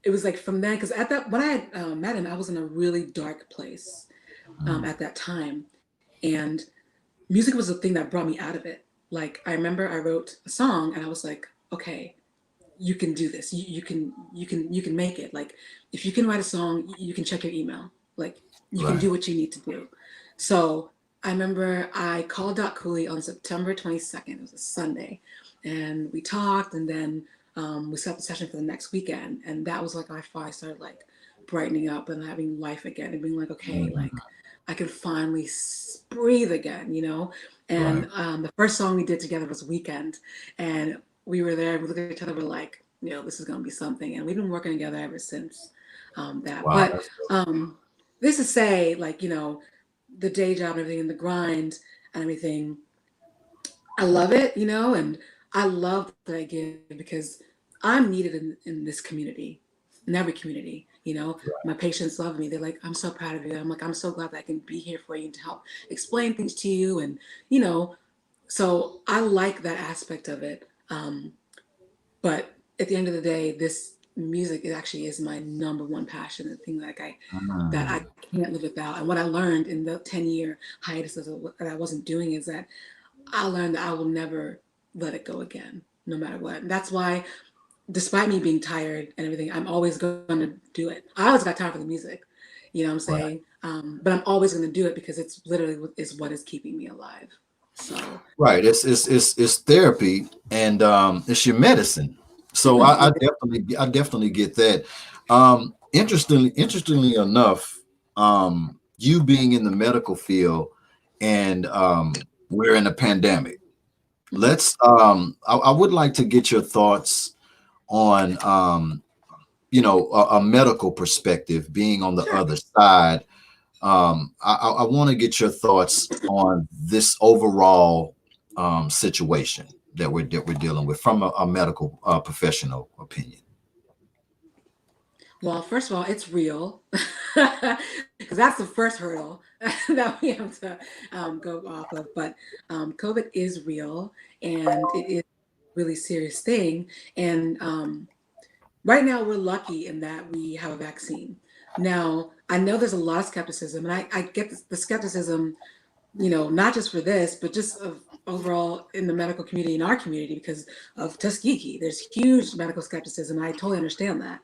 it was like from then, because at that, when I had met him, I was in a really dark place Mhm. at that time. And music was the thing that brought me out of it. Like I remember I wrote a song and I was like, okay, you can do this. You can make it. Like if you can write a song, you can check your email. Like you can Right. do what you need to do. So I remember I called Doc Cooley on September 22nd. It was a Sunday, and we talked, and then we set up the session for the next weekend. And that was like I started like brightening up and having life again, and being like, okay, Mhm. like I can finally breathe again. Right. And the first song we did together was Weekend, and we were there, we looked at each other, we're like, this is going to be something. And we've been working together ever since that. Wow. But this to say, like, the day job and everything and the grind and everything, I love it, and I love that I give because I'm needed in this community, in every community. My patients love me. They're like, I'm so proud of you. I'm like, I'm so glad that I can be here for you to help explain things to you. And, you know, so I like that aspect of it. But at the end of the day, this music actually is my number one passion, the thing that I Mhm. can't live without. And what I learned in the 10-year hiatus that I wasn't doing is that I learned that I will never let it go again, no matter what. And that's why, despite me being tired and everything, I'm always going to do it. I always got time for the music, you know what I'm Right. saying? But I'm always going to do it because it's literally what is keeping me alive. So, Right. It's therapy, and it's your medicine. So I yeah. definitely get that. Interestingly enough, you being in the medical field, and we're in a pandemic. Mhm. I would like to get your thoughts on a medical perspective, being on the Sure. other side. I want to get your thoughts on this overall situation that we're dealing with from a medical professional opinion. Well, first of all, it's real. because that's the first hurdle that we have to go off of. But COVID is real, and it is a really serious thing. And right now, we're lucky in that we have a vaccine. Now, I know there's a lot of skepticism, and I get the skepticism, not just for this, but just of overall in the medical community, in our community, because of Tuskegee. There's huge medical skepticism. I totally understand that.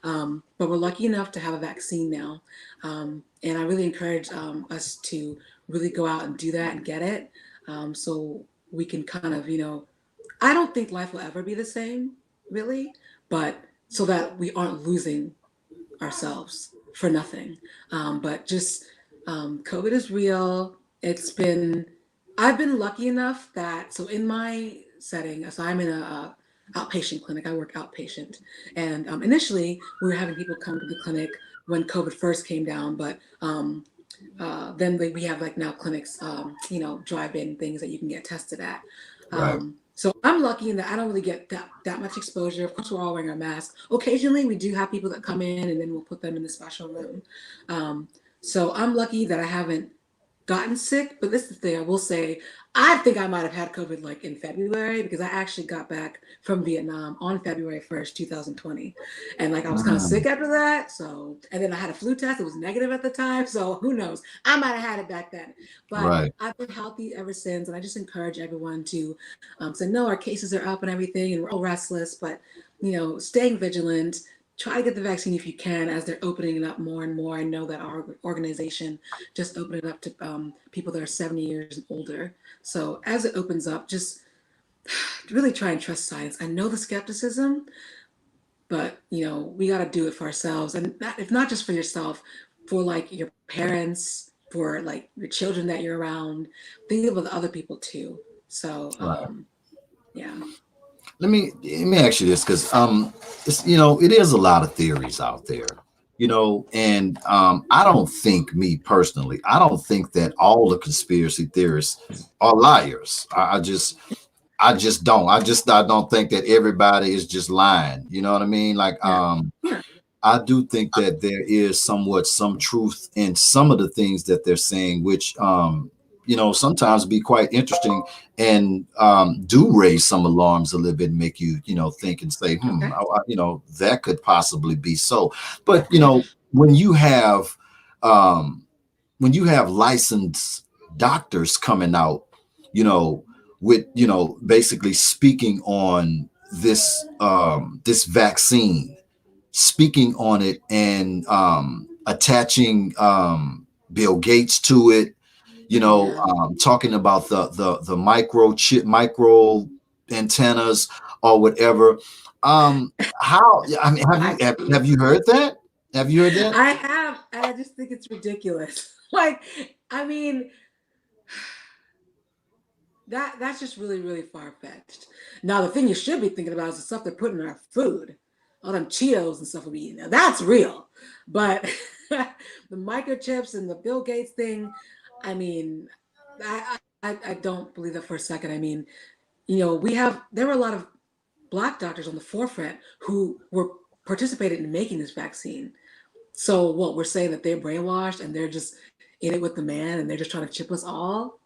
But we're lucky enough to have a vaccine now. And I really encourage us to really go out and do that and get it. So we can kind of, I don't think life will ever be the same, really, but so that we aren't losing ourselves for nothing. But just COVID is real. I've been lucky enough that, so in my setting, so I'm in a outpatient clinic, I work outpatient. And initially we were having people come to the clinic when COVID first came down, but then we have like now clinics, drive-in things that you can get tested at. Right. So I'm lucky in that I don't really get that much exposure. Of course, we're all wearing our masks. Occasionally, we do have people that come in, and then we'll put them in the special room. So I'm lucky that I haven't gotten sick. But this is the thing I will say. I think I might have had COVID like in February, because I actually got back from Vietnam on February 1st, 2020. And like I was kind of sick after that. So, and then I had a flu test. It was negative at the time. So who knows? I might have had it back then. But Right. I've been healthy ever since. And I just encourage everyone to say, no, our cases are up and everything, and we're all restless, but staying vigilant. Try to get the vaccine if you can, as they're opening it up more and more. I know that our organization just opened it up to people that are 70 years and older. So as it opens up, just really try and trust science. I know the skepticism, but we got to do it for ourselves, and if not just for yourself, for like your parents, for like your children that you're around. Think about the other people too. So Right. yeah. Let me ask you this, because it's, it is a lot of theories out there, and I don't think, me personally, I don't think that all the conspiracy theorists are liars. I just don't. I don't think that everybody is just lying. You know what I mean? Like Yeah. I do think that there is somewhat some truth in some of the things that they're saying, which sometimes be quite interesting, and do raise some alarms a little bit, and make you think and say, Okay. that could possibly be so. But when you have licensed doctors coming out, with basically speaking on this vaccine, speaking on it, and attaching Bill Gates to it, talking about the micro antennas or whatever. How, I mean, have you heard that? Have you heard that? I have, and I just think it's ridiculous. Like, I mean, that's just really, really far-fetched. Now, the thing you should be thinking about is the stuff they're putting in our food. All them Cheetos and stuff we eat. Now, that's real. But the microchips and the Bill Gates thing, I mean, I don't believe that for a second. I mean, there were a lot of Black doctors on the forefront who were participated in making this vaccine. So what, we're saying that they're brainwashed and they're just in it with the man and they're just trying to chip us all?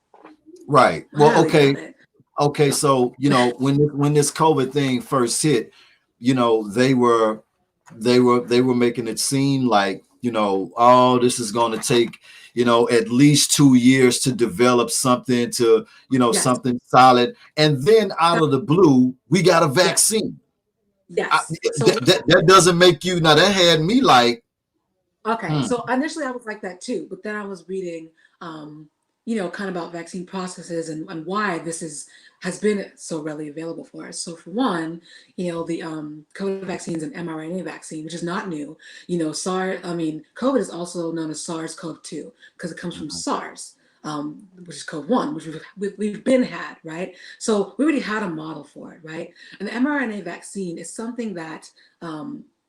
Right. I Well, highly okay. doubt it. Okay. So, when this COVID thing first hit, they were making it seem like, oh, this is going to take, at least 2 years to develop something, to, Yes. something solid. And then out of the blue, we got a vaccine. Yes. So That doesn't make you, now that had me like, okay. So initially I was like that too, but then I was reading kind of about vaccine processes and why this has been so readily available for us. So for one, the COVID vaccine is an mRNA vaccine, which is not new. COVID is also known as SARS-CoV-2 because it comes from SARS, which is CoV-1, which we've been had, right? So we already had a model for it, right? And the mRNA vaccine is something that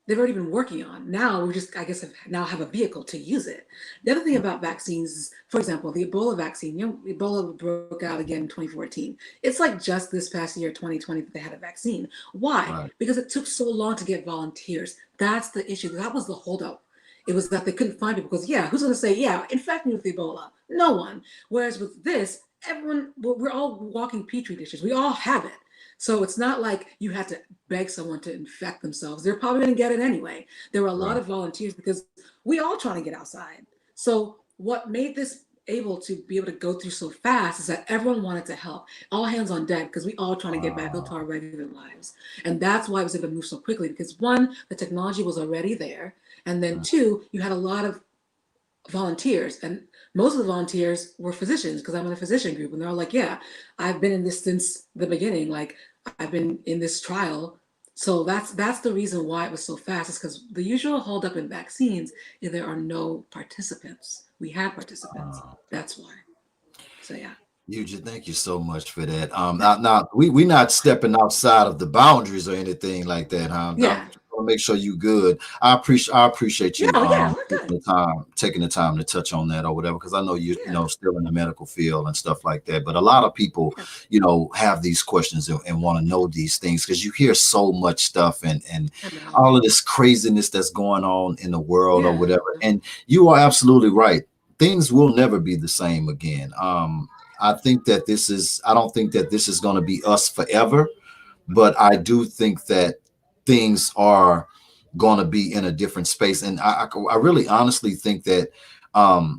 they've already been working on. Now we just, I guess, have a vehicle to use it. The other thing about vaccines is, for example, the Ebola vaccine. Ebola broke out again in 2014. It's like just this past year, 2020, that they had a vaccine. Why? right. Because it took so long to get volunteers. That's the issue. That was the holdup. It was that they couldn't find people because, yeah, who's going to say, yeah, infect me with Ebola? No one. Whereas with this, everyone, we're all walking petri dishes. We all have it. So it's not like you had to beg someone to infect themselves. They're probably going to get it anyway. There were a lot Right. of volunteers because we all trying to get outside. So what made this able to be able to go through so fast is that everyone wanted to help. All hands on deck because we all trying to get back into our regular lives. And that's why it was able to move so quickly because one, the technology was already there. And then two, you had a lot of volunteers, and most of the volunteers were physicians because I'm in a physician group, and they're all like, yeah, I've been in this since the beginning, like I've been in this trial. So that's the reason why it was so fast, is because the usual holdup in vaccines is there are no participants. We have participants. That's why. So yeah. EUGEE, thank you so much for that. Now we not stepping outside of the boundaries or anything like that, huh? I Yeah. want to make sure you good. I appreciate you Yeah, we're good. taking the time to touch on that or whatever, because I know you Yeah. you know still in the medical field and stuff like that. But a lot of people, Yeah. you know, have these questions and want to know these things because you hear so much stuff and I know. all of this craziness that's going on in the world or Yeah. whatever. And you are absolutely right. Things will never be the same again. I don't think that this is going to be us forever, but I do think that things are going to be in a different space. And I really honestly think that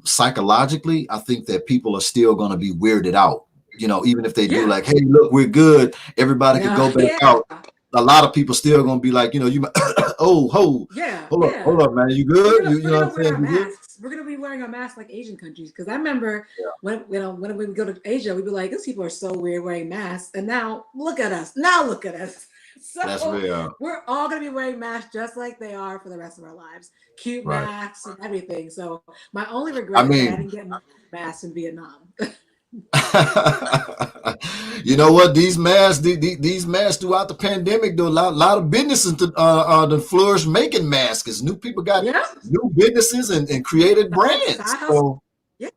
psychologically, I think that people are still going to be weirded out. You know, even if they do Yeah. like, hey, look, we're good. Everybody could No, go back yeah. out. A lot of people still going to be like, you know, you oh, Yeah. hold Yeah. up, man. You We're good? gonna You we're know gonna what I'm wear saying? our You good? masks. We're gonna be wearing our masks like Asian countries. Because I remember when we go to Asia, we'd be like, these people are so weird wearing masks. And now look at us. Now look at us. That's So real. we're all gonna be wearing masks just like they are for the rest of our lives. Cute Right. masks and everything. So my only I regret is that I mean, didn't get masks in Vietnam. you know what? These masks throughout the pandemic, do a lot of businesses to flourish making masks. New people got Yeah. new businesses and created brands. Side hustle. So Yeah.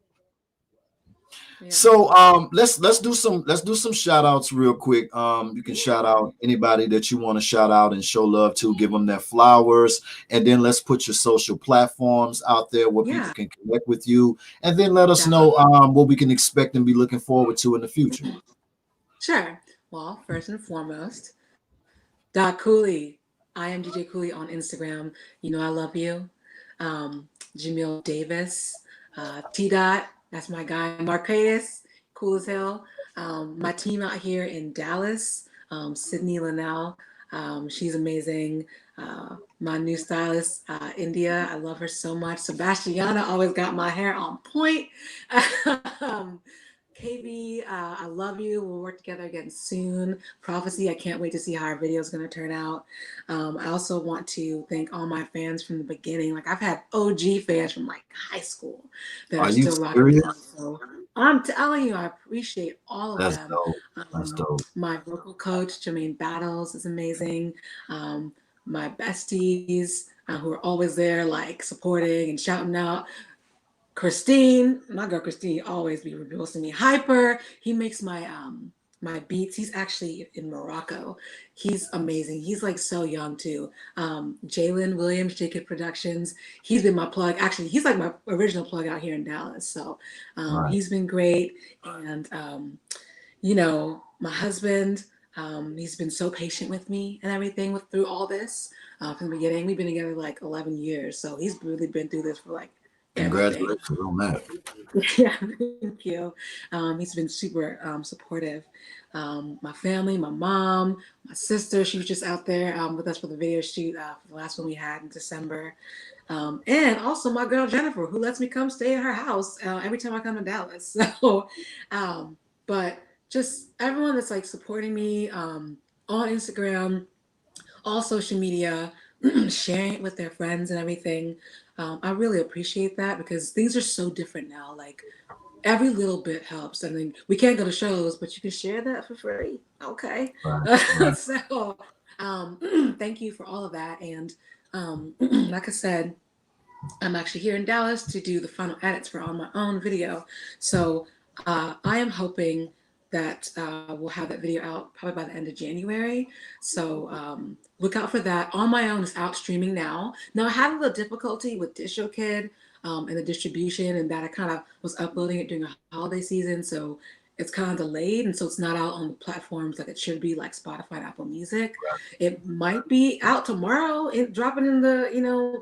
Yeah. let's do some shout outs real quick. You can shout Yeah. out anybody that you want to shout out and show love to, give them their flowers, and then let's put your social platforms out there where people Yeah. can connect with you, and then let us know Definitely. what we can expect and be looking forward to in the future. Sure. Well, first and foremost, Doc Cooley. I am DJ Cooley on Instagram. You know I love you. Jamil Davis, T Dot, that's my guy. Marquez, cool as hell. My team out here in Dallas, Sydney Linnell, she's amazing. My new stylist, India, I love her so much. Sebastiana always got my hair on point. um, KB, I love you. We'll work together again soon. Prophecy, I can't wait to see how our video is going to turn out. I also want to thank all my fans from the beginning. Like I've had OG fans from like high school that Are are you still rocking with serious? me. So I'm telling you, I appreciate all of That's them. dope. That's dope. My vocal coach, Jermaine Battles, is amazing. My besties who are always there, like supporting and shouting out. Christine, my girl Christine, always be roasting me. Hyper, he makes my beats. He's actually in Morocco. He's amazing. He's like so young too. Jalen Williams, JK Productions. He's been my plug. Actually, he's like my original plug out here in Dallas. So Right. he's been great. And you know, my husband, he's been so patient with me and everything through all this from the beginning. We've been together like 11 years, so he's really been through this for like everything. Congratulations on that. Yeah, thank you. He's been super supportive. My family, my mom, my sister, she was just out there with us for the video shoot for the last one we had in December. And also my girl Jennifer, who lets me come stay at her house every time I come to Dallas. So, but just everyone that's like supporting me on Instagram, all social media, sharing it with their friends and everything. I really appreciate that because things are so different now. Like every little bit helps. I mean, we can't go to shows, but you can share that for free. Okay. Right. Right. So thank you for all of that. And like I said, I'm actually here in Dallas to do the final edits for on my own video. So I am hoping that we'll have that video out probably by the end of January. So look out for that. On My Own is out streaming now. Now I had a little difficulty with DistroKid and the distribution, and that I kind of was uploading it during a holiday season, so it's kind of delayed, and so it's not out on the platforms like it should be, like Spotify and Apple Music. It might be out tomorrow and dropping in the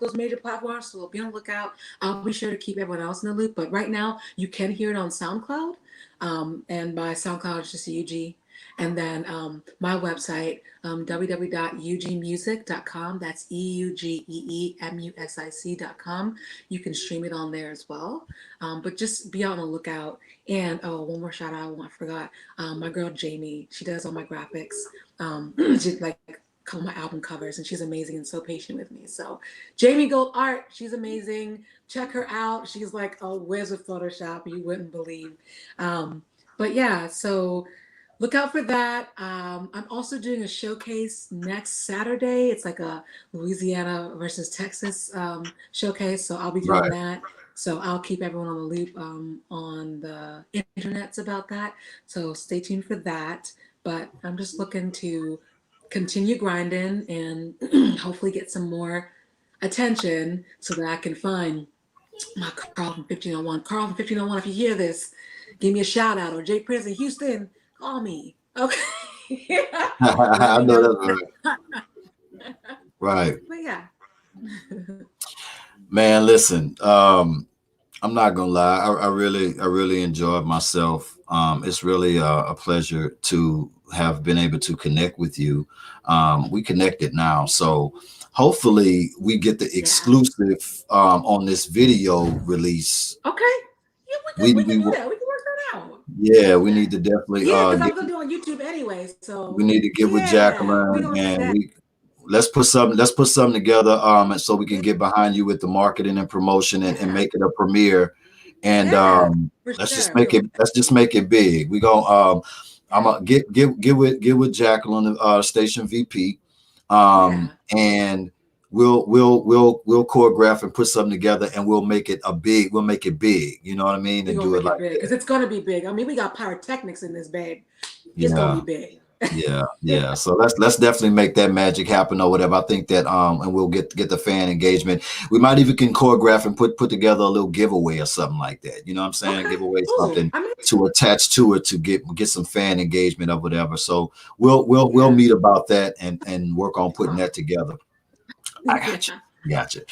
those major platforms, so be on the lookout. I'll be sure to keep everyone else in the loop. But right now, you can hear it on SoundCloud. And my SoundCloud is just EUGEE. And then my website, www.eugeemusic.com. That's EUGEEMUSIC.com. You can stream it on there as well. But just be on the lookout. And one more shout out, I forgot. My girl Jamie, she does all my graphics. She like all my album covers, and she's amazing and so patient with me. So Jamie Gold Art, she's amazing. Check her out. She's like a whiz with Photoshop, you wouldn't believe. But yeah, so look out for that. I'm also doing a showcase next Saturday. It's like a Louisiana versus Texas showcase. So I'll be doing that. So I'll keep everyone on the loop on the internets about that. So stay tuned for that. But I'm just looking to continue grinding and hopefully get some more attention so that I can find my Carl from 1501. Carl from 1501, if you hear this, give me a shout out. Or Jay Prince in Houston, call me. Okay. I know that's right. But yeah. Man, listen, I'm not gonna lie. I really enjoyed myself. It's really a pleasure to have been able to connect with you. We connected now, so hopefully we get the exclusive on this video release. Okay. Yeah, we can do that. We can work that out. Yeah, we need to definitely. Yeah, because I'm gonna do it on YouTube anyway. So we need to get with Jacqueline, and let's put something together. And so we can get behind you with the marketing and promotion and make it a premiere. And let's just make it big. We go. I'm gonna get with Jacqueline, station VP, and we'll choreograph and put something together, and we'll make it big. You know what I mean? And do it like because it's gonna be big. I mean, we got pyrotechnics in this bag. It's gonna be big. Yeah. So let's definitely make that magic happen or whatever. I think that and we'll get the fan engagement. We might even can choreograph and put together a little giveaway or something like that. You know what I'm saying? Okay. Giveaway something to attach to it to get some fan engagement or whatever. So we'll meet about that and work on putting that together. I got you.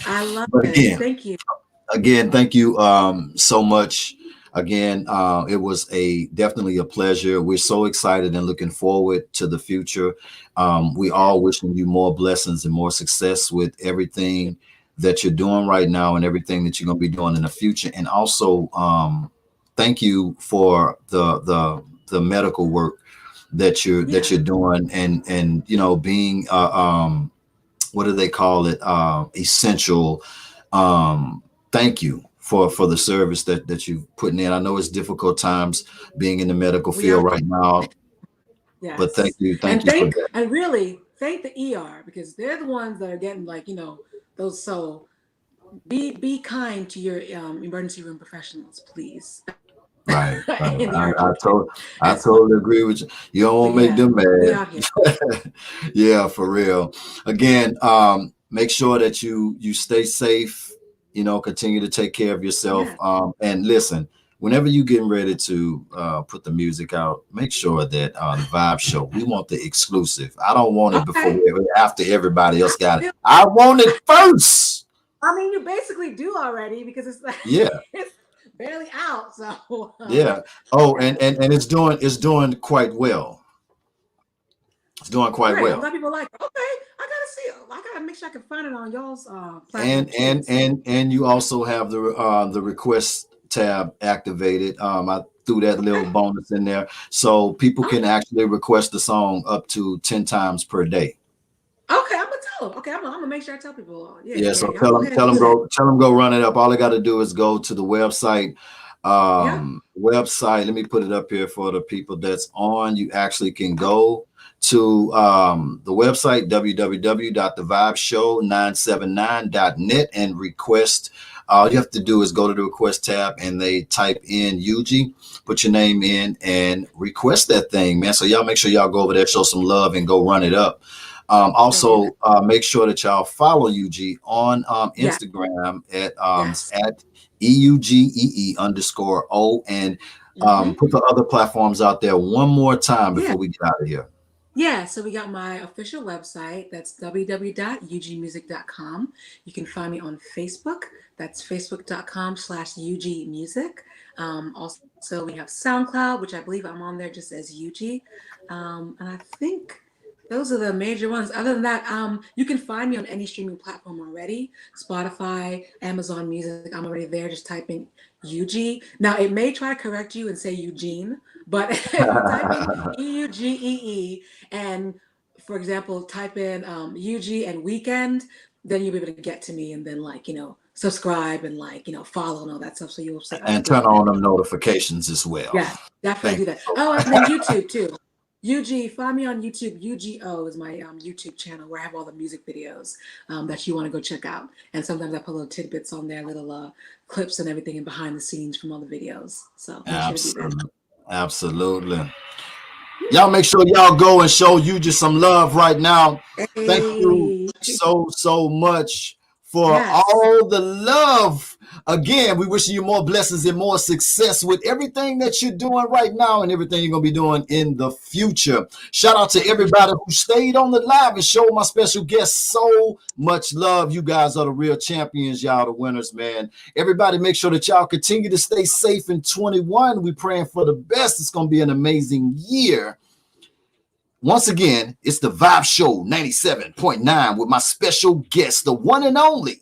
I love it. Again, thank you. Again, thank you so much. Again, it was definitely a pleasure. We're so excited and looking forward to the future. We all wishing you more blessings and more success with everything that you're doing right now and everything that you're going to be doing in the future. And also, thank you for the medical work that you're doing and being what do they call it? Essential. Thank you for the service that you've putting in. I know it's difficult times being in the medical field right now. Yes. But thank you for that. And really thank the ER, because they're the ones that are getting those. So be kind to your emergency room professionals, please. Right. I totally agree with you. You don't want to make them mad. Yeah, for real. Again, make sure that you stay safe. Continue to take care of yourself. And listen, whenever you getting ready to put the music out, make sure that the Vibe Show, we want the exclusive. I don't want it after everybody else got it. I want it first. I mean, you basically do already, because it's like it's barely out. So yeah. Oh, and it's doing quite well. It's doing quite well. A lot of people like, okay, I gotta see it. I gotta make sure I can find it on y'all's platform. And you also have the request tab activated. I threw that little bonus in there, so people can actually request the song up to 10 times per day. Okay, I'm gonna tell them. Okay, I'm gonna make sure I tell people. So tell them go run it up. All they got to do is go to the website. Let me put it up here for the people that's on. You actually can go to the website www.thevibeshow979.net and request. All you have to do is go to the request tab and they type in EUGEE, put your name in and request that thing, man. So y'all make sure y'all go over there, show some love and go run it up. Also, make sure that y'all follow EUGEE on Instagram at EUGEE_O and put the other platforms out there one more time before we get out of here. Yeah, so we got my official website. That's www.eugeemusic.com. You can find me on Facebook. That's facebook.com/EUGEemusic. Also, we have SoundCloud, which I believe I'm on there just as EUGEE. And I think those are the major ones. Other than that, you can find me on any streaming platform already. Spotify, Amazon Music, I'm already there. Just type in EUGEE. Now, it may try to correct you and say Eugene, but if you type in EUGEE and, for example, type in EUGEE and weekend, then you'll be able to get to me and then, like, subscribe and, like, follow and all that stuff. So you'll say, and turn on them notifications as well. Yeah, definitely do that. Oh, and then YouTube too. EUGEE, find me on YouTube. UGO is my YouTube channel where I have all the music videos that you want to go check out. And sometimes I put little tidbits on there, little clips and everything and behind the scenes from all the videos. So make sure to do that. Absolutely. Y'all make sure y'all go and show EUGEE some love right now. Hey. Thank you so much for all the love. Again, we wish you more blessings and more success with everything that you're doing right now and everything you're going to be doing in the future. Shout out to everybody who stayed on the live and showed my special guest so much love. You guys are the real champions. Y'all the winners, man. Everybody make sure that y'all continue to stay safe in 21. We're praying for the best. It's going to be an amazing year. Once again, it's the Vibe Show 97.9 with my special guest, the one and only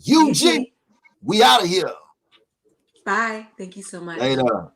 EUGEE. We out of here. Bye. Thank you so much. Later.